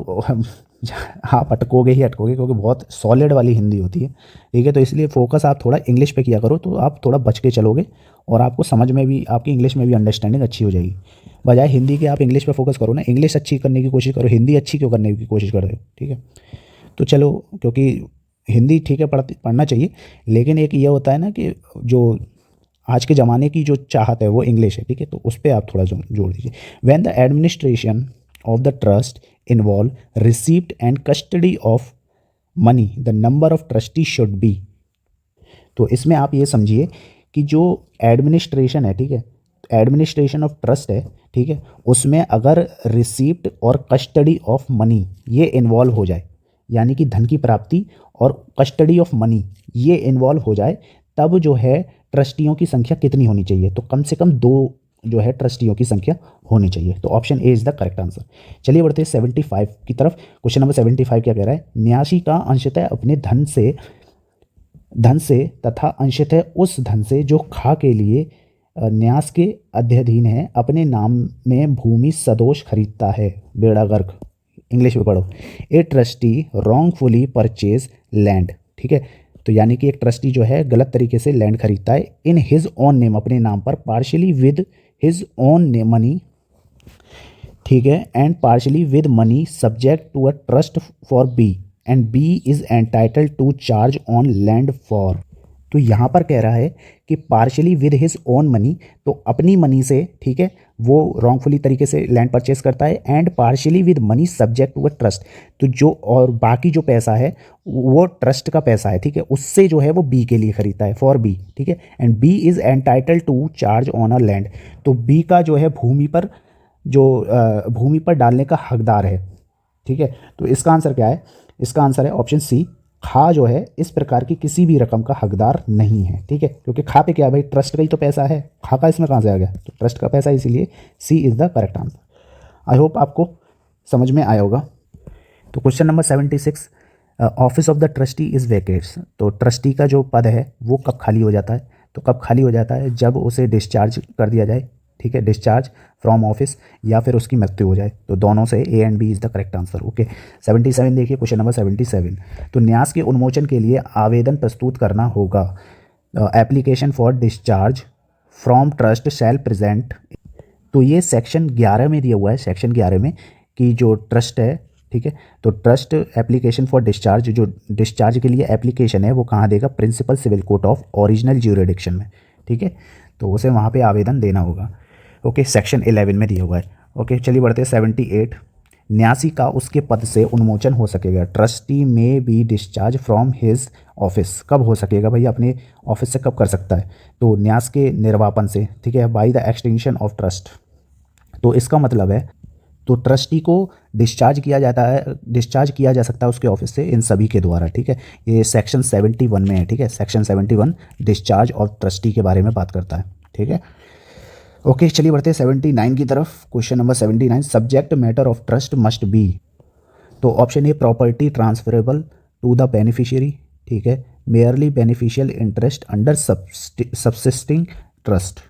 अटकोगे क्योंकि बहुत सॉलिड वाली हिंदी होती है। ठीक है, तो इसलिए फोकस आप थोड़ा इंग्लिश पे किया करो, तो आप थोड़ा बच के चलोगे और आपको समझ में भी, आपकी इंग्लिश में भी अंडरस्टैंडिंग अच्छी हो जाएगी। बजाय हिंदी के आप इंग्लिश पे फोकस करो ना, इंग्लिश अच्छी करने की कोशिश करो, हिंदी अच्छी क्यों करने की कोशिश कर रहे हो। ठीक है, तो चलो, क्योंकि हिंदी ठीक है पढ़ना चाहिए, लेकिन एक ये होता है ना कि जो आज के ज़माने की जो चाहत है वो इंग्लिश है। ठीक है, तो उस पर आप थोड़ा जोड़ दीजिए। When the administration of the trust involve receipt and custody of money, the number of trustee should be. तो इसमें आप ये समझिए कि जो एडमिनिस्ट्रेशन है, ठीक है, एडमिनिस्ट्रेशन ऑफ ट्रस्ट है, ठीक है, उसमें अगर रिसीप्ट और कस्टडी ऑफ मनी ये इन्वॉल्व हो जाए, यानी कि धन की प्राप्ति और कस्टडी ऑफ मनी ये इन्वॉल्व हो जाए, तब जो है ट्रस्टियों की संख्या कितनी होनी चाहिए? तो कम से कम 2 जो है ट्रस्टियों की संख्या होनी चाहिए। तो option A is the correct answer. चलिए बढ़ते हैं 75 की तरफ। क्वेश्चन नंबर 75 क्या कह रहा है? न्यासी का अंशतः अपने धन से तथा अंशतः उस धन से जो खा के लिए न्यास के अध्यधीन है, अपने नाम में भूमि सदोष खरीदता है। बेड़ा गर्क, इंग्लिश में पढ़ो। A trustee wrongfully purchase land. ठीक है, तो यानी कि एक ट्रस्टी जो है गलत तरीके से लैंड खरीदता है इन हिज ओन नेम, अपने नाम पर, partly with his own money, ठीक है, and partly with money subject to a trust for B, and B is entitled to charge on land for. तो यहाँ पर कह रहा है कि partly with his own money, तो अपनी मनी से, ठीक है, वो रॉन्गफुली तरीके से लैंड परचेस करता है, and partly with money subject to a trust, तो जो और बाकी जो पैसा है वो ट्रस्ट का पैसा है, ठीक है, उससे जो है वो बी के लिए खरीदता है, फॉर बी। ठीक है, and B is entitled to charge on a land, तो बी का जो है भूमि पर जो भूमि पर डालने का हकदार है। ठीक है, तो इसका आंसर क्या है? इसका आंसर है ऑप्शन सी, खा जो है इस प्रकार की किसी भी रकम का हकदार नहीं है। ठीक है, क्योंकि खा पे क्या है भाई, ट्रस्ट का ही तो पैसा है, खा का इसमें कहाँ से आ गया? तो ट्रस्ट का पैसा है, इसीलिए C is the correct answer. I hope आपको समझ में आया होगा। तो question number 76, office of the trustee is vacates. तो ट्रस्टी का जो पद है वो कब खाली हो जाता है? तो कब खाली हो जाता है? जब उसे डिस्चार्ज कर दिया जाए। ठीक है, डिस्चार्ज फ्रॉम ऑफिस या फिर उसकी मृत्यु हो जाए। तो दोनों से A and B is the correct answer. Okay, 77 देखिए, क्वेश्चन नंबर 77। तो न्यास के उन्मोचन के लिए आवेदन प्रस्तुत करना होगा। Application for discharge from trust shall present. तो ये सेक्शन 11 में दिया हुआ है, सेक्शन 11 में कि जो ट्रस्ट है, ठीक है, तो ट्रस्ट एप्लीकेशन फॉर डिस्चार्ज, जो डिस्चार्ज के लिए एप्लीकेशन है वो कहाँ देगा? Principal civil court of original jurisdiction में। ठीक है, तो उसे वहाँ पे आवेदन देना होगा। ओके, सेक्शन 11 में दिया हुआ है। ओके, चलिए बढ़ते हैं 78। न्यासी का उसके पद से उन्मोचन हो सकेगा। ट्रस्टी में be discharge from his office. कब हो सकेगा भैया? अपने ऑफिस से कब कर सकता है? तो न्यास के निर्वापन से। ठीक है, by the extension of trust. तो इसका मतलब है, तो ट्रस्टी को डिस्चार्ज किया जाता है, डिस्चार्ज किया जा सकता है उसके ऑफिस से इन सभी के द्वारा। ठीक है, ये सेक्शन 71 में है। ठीक है, सेक्शन 71 डिस्चार्ज ऑफ ट्रस्टी के बारे में बात करता है। ठीक है, ओके, चलिए बढ़ते हैं 79 की तरफ। Question number 79, subject matter of trust must be. तो option A, property transferable to the beneficiary. ठीक है, merely beneficial interest under subsisting trust.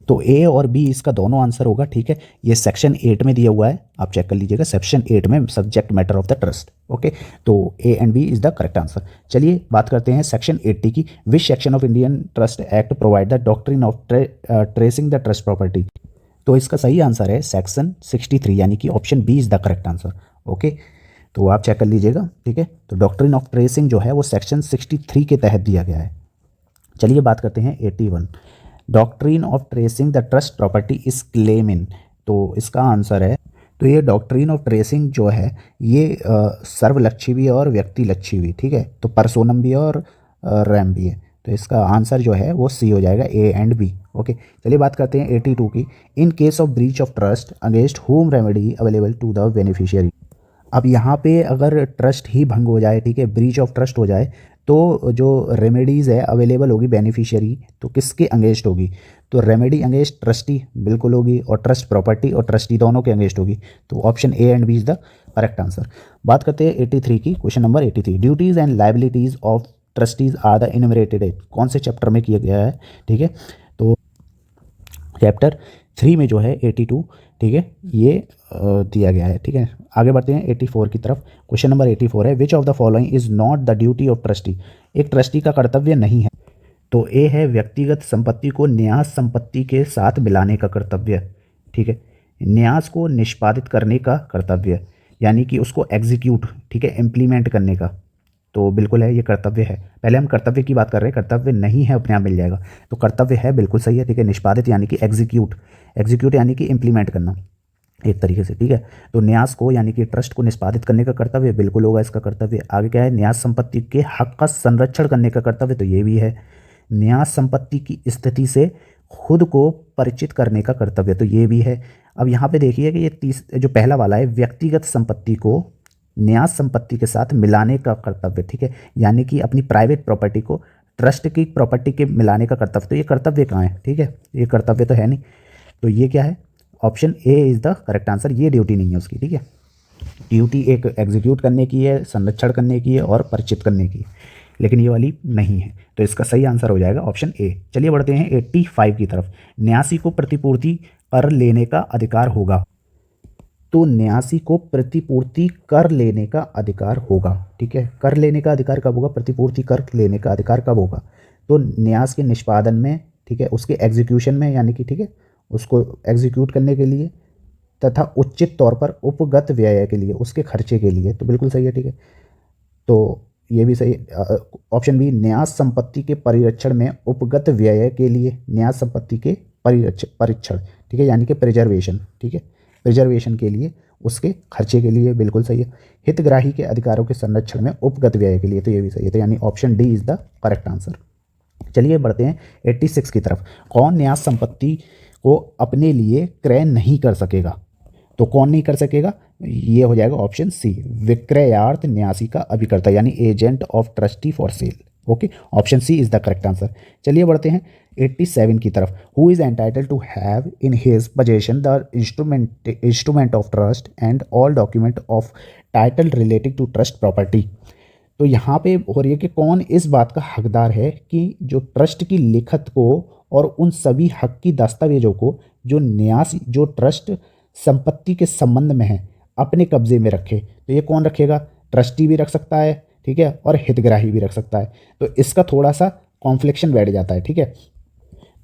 तो ए और बी इसका दोनों आंसर होगा। ठीक है, ये सेक्शन 8 में दिया हुआ है, आप चेक कर लीजिएगा, सेक्शन 8 में subject matter of the trust. Okay, तो A and B is the correct answer. चलिए बात करते हैं सेक्शन 80 की। Which section of Indian trust act provide the doctrine of tracing the trust property. तो इसका सही आंसर है सेक्शन 63, यानी कि option B is the correct answer. Okay, तो आप चेक कर लीजिएगा। ठीक है, तो डॉक्ट्रिन ऑफ ट्रेसिंग जो है वो सेक्शन 63 के तहत दिया गया है। चलिए बात करते हैं 81, doctrine of tracing the trust property is claim in. तो इसका आंसर है, तो ये डॉक्ट्रिन ऑफ ट्रेसिंग जो है ये सर्वलक्षी भी है और व्यक्तिलक्षी भी। ठीक है, तो पर्सोनम भी और रैम भी है। तो इसका आंसर जो है वो सी हो जाएगा, ए एंड बी। ओके, चलिए बात करते हैं 82 की। In case of breach of trust against home remedy available to the beneficiary. अब यहाँ पे अगर ट्रस्ट ही भंग हो जाए, ठीक है, ब्रीच ऑफ ट्रस्ट हो जाए, तो जो रेमेडीज़ है अवेलेबल होगी बेनिफिशियरी, तो किसके अगेंस्ट होगी? तो रेमेडी अगेंस्ट ट्रस्टी बिल्कुल होगी, और ट्रस्ट प्रॉपर्टी और ट्रस्टी दोनों के अगेंस्ट होगी। तो option A and B is the correct answer. बात करते हैं 83 की, question number 83, duties and liabilities of trustees are the enumerated at. कौन से चैप्टर में किया गया है? ठीक है, तो चैप्टर 3 में जो है 82, ठीक है, ये दिया गया है। ठीक है, आगे बढ़ते हैं 84 की तरफ। क्वेश्चन नंबर 84 है, which of the following is not the duty of trustee. एक ट्रस्टी का कर्तव्य नहीं है। तो ए है व्यक्तिगत संपत्ति को न्यास संपत्ति के साथ मिलाने का कर्तव्य। ठीक है, न्यास को निष्पादित करने का कर्तव्य, यानी कि उसको एग्जीक्यूट, ठीक है, इम्प्लीमेंट करने का। तो बिल्कुल है, ये कर्तव्य है। पहले हम कर्तव्य की बात कर रहे हैं, कर्तव्य नहीं है अपने आप मिल जाएगा। तो कर्तव्य है, बिल्कुल सही है। ठीक है, निष्पादित यानी कि एग्जीक्यूट, एग्जीक्यूट यानी कि इम्प्लीमेंट करना एक तरीके से। ठीक है, तो न्यास को यानी कि ट्रस्ट को निष्पादित करने का कर्तव्य बिल्कुल होगा इसका कर्तव्य। आगे क्या है? न्यास संपत्ति के हक का संरक्षण करने का कर्तव्य, तो ये भी है। न्यास संपत्ति की स्थिति से खुद को परिचित करने का कर्तव्य, तो ये भी है। अब यहाँ पे देखिए कि ये जो पहला वाला है, व्यक्तिगत संपत्ति को न्यास संपत्ति के साथ मिलाने का कर्तव्य। ठीक है, यानी कि अपनी प्राइवेट प्रॉपर्टी को ट्रस्ट की प्रॉपर्टी के मिलाने का कर्तव्य। तो ये कर्तव्य कहाँ है? ठीक है, ये कर्तव्य तो है नहीं। तो ये क्या है? Option A is the correct answer. ये ड्यूटी नहीं है उसकी। ठीक है, ड्यूटी एक एग्जीक्यूट करने की है, संरक्षण करने की है और परिचित करने की, लेकिन ये वाली नहीं है। तो इसका सही आंसर हो जाएगा ऑप्शन ए। चलिए बढ़ते हैं 85 की तरफ। न्यासी को प्रतिपूर्ति कर लेने का अधिकार होगा। तो न्यासी को प्रतिपूर्ति कर लेने का अधिकार होगा। ठीक है, कर लेने का अधिकार कब होगा? प्रतिपूर्ति कर लेने का अधिकार कब होगा? तो न्यास के निष्पादन में, ठीक है, उसके एग्जीक्यूशन में, यानी कि ठीक है, उसको एग्जीक्यूट करने के लिए तथा उचित तौर पर उपगत व्यय के लिए, उसके खर्चे के लिए। तो बिल्कुल सही है। ठीक है, तो ये भी सही। ऑप्शन बी, न्यास संपत्ति के परिरक्षण में उपगत व्यय के लिए, न्यास संपत्ति के परीक्षण, ठीक है, यानी कि प्रिजर्वेशन। ठीक है, प्रिजर्वेशन के लिए, उसके खर्चे के लिए, बिल्कुल सही है। हितग्राही के अधिकारों के संरक्षण में उपगत व्यय के लिए, तो ये भी सही है। तो यानी option D is the correct answer. चलिए बढ़ते हैं 86 की तरफ। कौन न्यास संपत्ति को अपने लिए क्रय नहीं कर सकेगा? तो कौन नहीं कर सकेगा, ये हो जाएगा ऑप्शन सी, विक्रयार्थ न्यासी का अभिकर्ता यानी agent of trustee for sale. Okay, option C is the correct answer. चलिए बढ़ते हैं 87 की तरफ। Who is entitle to have in his possession the instrument of trust and all document of title relating to trust property. तो यहाँ पे हो रही है कि कौन इस बात का हकदार है कि जो ट्रस्ट की लिखत को और उन सभी हक की दस्तावेजों को जो न्यास जो ट्रस्ट संपत्ति के संबंध में है अपने कब्जे में रखे। तो ये कौन रखेगा, ट्रस्टी भी रख सकता है, ठीक है, और हितग्राही भी रख सकता है। तो इसका थोड़ा सा कॉन्फ्लिक्शन बैठ जाता है, ठीक है।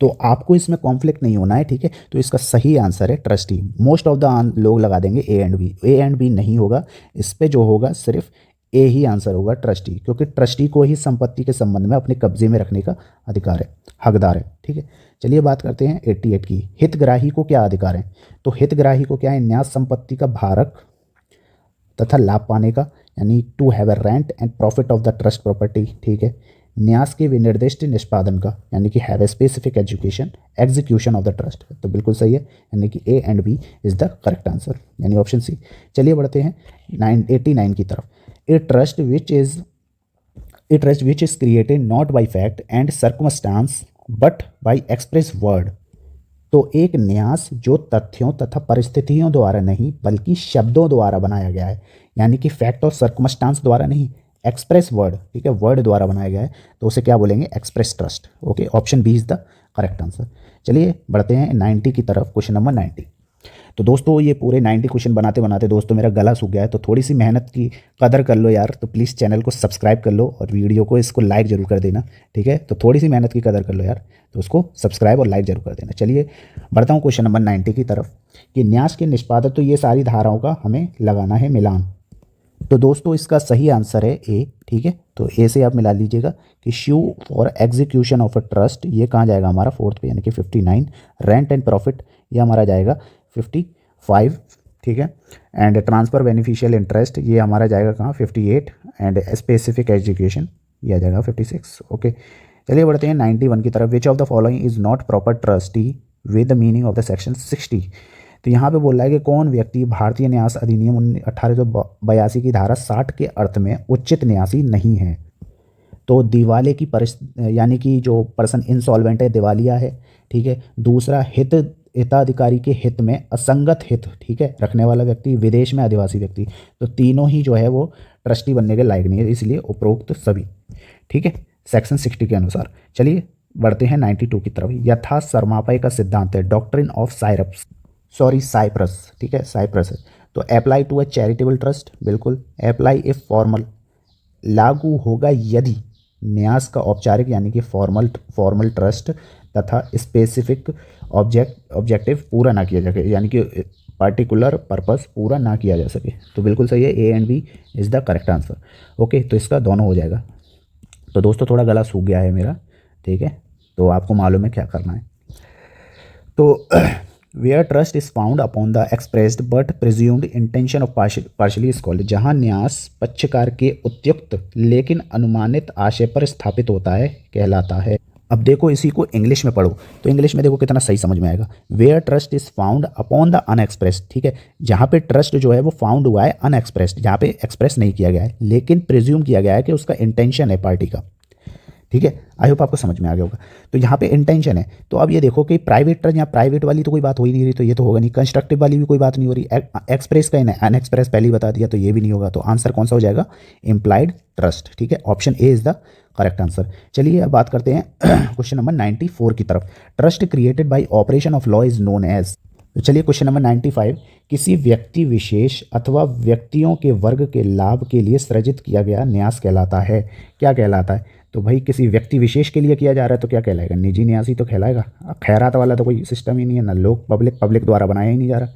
तो आपको इसमें कॉन्फ्लिक्ट नहीं होना है, ठीक है। तो इसका सही आंसर है ट्रस्टी। मोस्ट ऑफ द लोग लगा देंगे A and B, A and B नहीं होगा, इस पे जो होगा सिर्फ ए ही आंसर होगा, ट्रस्टी, क्योंकि ट्रस्टी को ही संपत्ति के संबंध में अपने कब्जे में रखने का अधिकार है, हकदार है, ठीक है। चलिए बात करते हैं 88 की। हितग्राही को क्या अधिकार है, तो हितग्राही को क्या है, न्यास संपत्ति का भारक तथा लाभ पाने का, यानी to have a rent and profit of the trust property, ठीक है। न्यास के विनिर्दिष्ट निष्पादन का, यानी कि have a specific execution of the trust. तो बिल्कुल सही है, यानी कि A and B is the correct answer, यानी ऑप्शन सी। चलिए बढ़ते हैं 89 की तरफ। A trust which is created not by fact and circumstance but by express word. तो एक न्यास जो तथ्यों तथा परिस्थितियों द्वारा नहीं बल्कि शब्दों द्वारा बनाया गया है, यानी कि फैक्ट और सर्कमस्टांस द्वारा नहीं, एक्सप्रेस वर्ड, ठीक है, वर्ड द्वारा बनाया गया है, तो उसे क्या बोलेंगे, express trust. Okay, option B is the correct answer. चलिए बढ़ते हैं 90 की तरफ, क्वेश्चन नंबर 90। तो दोस्तों ये पूरे 90 क्वेश्चन बनाते बनाते दोस्तों मेरा गला सूख गया है, तो थोड़ी सी मेहनत की कदर कर लो यार। तो प्लीज़ चैनल को सब्सक्राइब कर लो और वीडियो को इसको लाइक जरूर कर देना, ठीक है। तो थोड़ी सी मेहनत की कदर कर लो यार, तो उसको सब्सक्राइब और लाइक जरूर कर देना। चलिए बढ़ता हूँ क्वेश्चन नंबर 90 की तरफ कि न्यास के निष्पादक, तो ये सारी धाराओं का हमें लगाना है मिलान। तो दोस्तों इसका सही आंसर है ए, ठीक है। तो ए से आप मिला लीजिएगा कि sue for execution of a trust, ये कहाँ जाएगा हमारा, फोर्थ पे, यानी कि 59। रेंट एंड प्रॉफिट ये हमारा जाएगा 55, ठीक है। एंड ट्रांसफर बेनिफिशियल इंटरेस्ट ये हमारा जाएगा कहाँ, 58। एंड स्पेसिफिक एग्जीक्यूशन ये आ जाएगा 56। ओके, चलिए बढ़ते हैं 91 की तरफ। Which of the following is not proper trustee with the meaning of the section 60। तो यहाँ पे बोल रहा है कि कौन व्यक्ति भारतीय न्यास अधिनियम 1882 की धारा 60 के अर्थ में उचित न्यासी नहीं है। तो दिवाले की यानी कि जो पर्सन इंसॉल्वेंट है, दिवालिया है, ठीक है। दूसरा हिताधिकारी के हित में असंगत हित, ठीक है, रखने वाला व्यक्ति, विदेश में आदिवासी व्यक्ति। तो तीनों ही जो है वो ट्रस्टी बनने के लायक नहीं है, इसलिए उपरोक्त सभी, ठीक है, सेक्शन 60 के अनुसार। चलिए बढ़ते हैं 92 की तरफ। यथा सरमापय का सिद्धांत है, डॉक्ट्रिन ऑफ साइप्रस, ठीक है, साइप्रस है। तो apply to a charitable trust, बिल्कुल। अप्लाई ए फॉर्मल, लागू होगा यदि न्यास का औपचारिक यानी कि फॉर्मल ट्रस्ट तथा स्पेसिफिक ऑब्जेक्टिव पूरा ना किया जा सके, यानी कि पार्टिकुलर पर्पस पूरा ना किया जा सके। तो बिल्कुल सही है, A and B is the correct answer. Okay, तो इसका दोनों हो जाएगा। तो दोस्तों थोड़ा गला सूख गया है मेरा, ठीक है, तो आपको मालूम है क्या करना है। तो where trust is found upon the expressed but presumed intention of partly scold, जहाँ न्यास पक्षकार के उपयुक्त लेकिन अनुमानित आशय पर स्थापित होता है कहलाता है। अब देखो इसी को इंग्लिश में पढ़ो, तो इंग्लिश में देखो कितना सही समझ में आएगा। Where trust is found upon the unexpressed, ठीक है, जहाँ पे ट्रस्ट जो है वो फाउंड हुआ है अनएक्सप्रेस्ड, जहाँ पे एक्सप्रेस नहीं किया गया है लेकिन प्रिज्यूम किया गया है कि उसका इंटेंशन है पार्टी का, ठीक है। आई होप आपको समझ में आ गया होगा। तो यहाँ पे इंटेंशन है। तो अब ये देखो कि प्राइवेट ट्रस्ट, यहाँ प्राइवेट वाली तो कोई बात हो ही नहीं रही, तो ये तो होगा नहीं। कंस्ट्रक्टिव वाली भी कोई बात नहीं हो रही, एक्सप्रेस का अनएक्सप्रेस पहले ही बता दिया, तो ये भी नहीं होगा। तो आंसर कौन सा हो जाएगा, इम्प्लाइड ट्रस्ट, ठीक है, option A is the correct answer. चलिए अब बात करते हैं क्वेश्चन नंबर 94 की तरफ। Trust created by operation of law is known as. तो चलिए क्वेश्चन नंबर 95, किसी व्यक्ति विशेष अथवा व्यक्तियों के वर्ग के लाभ के लिए सृजित किया गया न्यास कहलाता है। क्या कहलाता है, तो भाई किसी व्यक्ति विशेष के लिए किया जा रहा है तो क्या कहलाएगा, निजी न्यास ही तो कहलाएगा। खैरात वाला तो कोई सिस्टम ही नहीं है, ना लोग पब्लिक द्वारा बनाया ही नहीं जा रहा,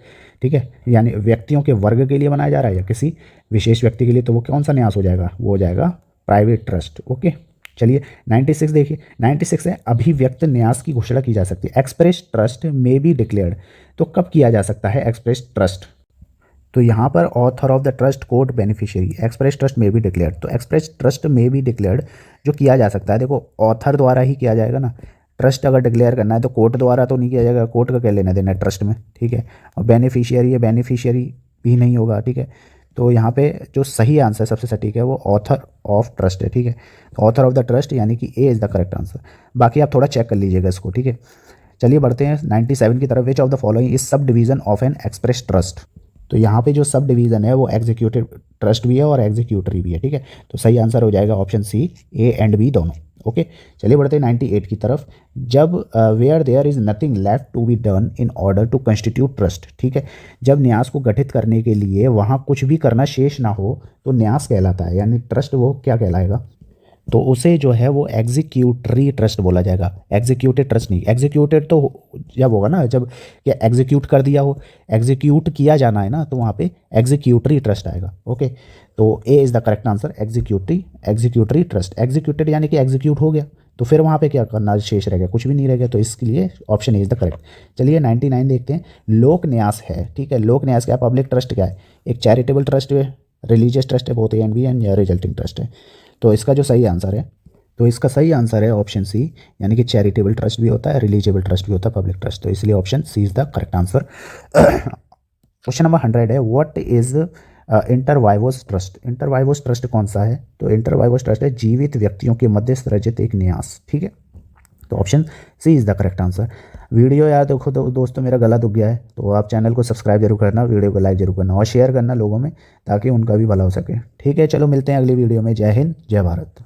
ठीक है। यानी व्यक्तियों के वर्ग के लिए बनाया जा रहा है या किसी विशेष व्यक्ति के लिए, तो वो कौन सा न्यास हो जाएगा, वो हो जाएगा प्राइवेट ट्रस्ट। ओके, चलिए 96 देखिए। 96 है, अभिव्यक्त न्यास की घोषणा की जा सकती है। एक्सप्रेस ट्रस्ट में बी डिक्लेयर्ड, तो कब किया जा सकता है एक्सप्रेस ट्रस्ट, तो यहाँ पर author of the trust code beneficiary, express trust में भी डिक्लेयर्ड। तो एक्सप्रेस ट्रस्ट में भी डिक्लेयर्ड जो किया जा सकता है, देखो ऑथर द्वारा ही किया जाएगा ना, ट्रस्ट अगर डिक्लेयर करना है तो कोर्ट द्वारा तो नहीं किया जाएगा, कोर्ट का क्या लेना देना है ट्रस्ट में, ठीक है। और बेनिफिशियरी है, बेनिफिशियरी भी नहीं होगा, ठीक है। तो यहाँ पे जो सही आंसर सबसे सटीक है वो ऑथर ऑफ ट्रस्ट है, ठीक है। ऑथर ऑफ द ट्रस्ट यानी कि A is the correct answer. बाकी आप थोड़ा चेक कर लीजिएगा इसको, ठीक है। चलिए बढ़ते हैं 97 की तरफ। Which of the following is sub division of N express trust. तो यहाँ पे जो सब डिवीज़न है वो एग्जीक्यूटिव ट्रस्ट भी है और एग्जीक्यूटरी भी है, ठीक है। तो सही आंसर हो जाएगा option C, A and B दोनों। ओके, चलिए बढ़ते हैं 98 की तरफ। जब where there is nothing left to be done in order to constitute trust, ठीक है। जब न्यास को गठित करने के लिए वहाँ कुछ भी करना शेष ना हो तो न्यास कहलाता है, यानी ट्रस्ट वो क्या कहलाएगा, तो उसे जो है वो एग्जीक्यूटरी ट्रस्ट बोला जाएगा। एग्जीक्यूटेड ट्रस्ट नहीं, एग्जीक्यूटेड तो जब होगा ना जब क्या एग्जीक्यूट कर दिया हो, एग्जीक्यूट किया जाना है ना, तो वहाँ पे एग्जीक्यूटरी ट्रस्ट आएगा। ओके, तो A is the correct answer, executory trust. Executed यानी कि एग्जीक्यूट हो गया, तो फिर वहाँ पे क्या करना शेष रह गया, कुछ भी नहीं रह गया, तो इसके लिए option A is the correct. चलिए 99 देखते हैं। लोक न्यास है, ठीक है। लोक न्यास क्या है, पब्लिक ट्रस्ट क्या है, एक चैरिटेबल ट्रस्ट है, रिलीजियस ट्रस्ट है, both A and B, and resulting trust है। तो इसका जो सही आंसर है, तो इसका सही आंसर है ऑप्शन सी, यानी कि चैरिटेबल ट्रस्ट भी होता है, रिलीजिएबल ट्रस्ट भी होता है, पब्लिक ट्रस्ट। तो इसलिए option C is the correct answer. Question number 100 है, what is inter vivos trust. Inter vivos trust कौन सा है, तो इंटरवाइवोस ट्रस्ट है जीवित व्यक्तियों के मध्य सृजित एक न्यास, ठीक है। तो option C is the correct answer. Video यार देखो दोस्तों, मेरा गला दुख गया है, तो आप चैनल को सब्सक्राइब जरूर करना, वीडियो को लाइक जरूर करना और शेयर करना लोगों में, ताकि उनका भी भला हो सके, ठीक है। चलो मिलते हैं अगली वीडियो में। जय हिंद, जय भारत।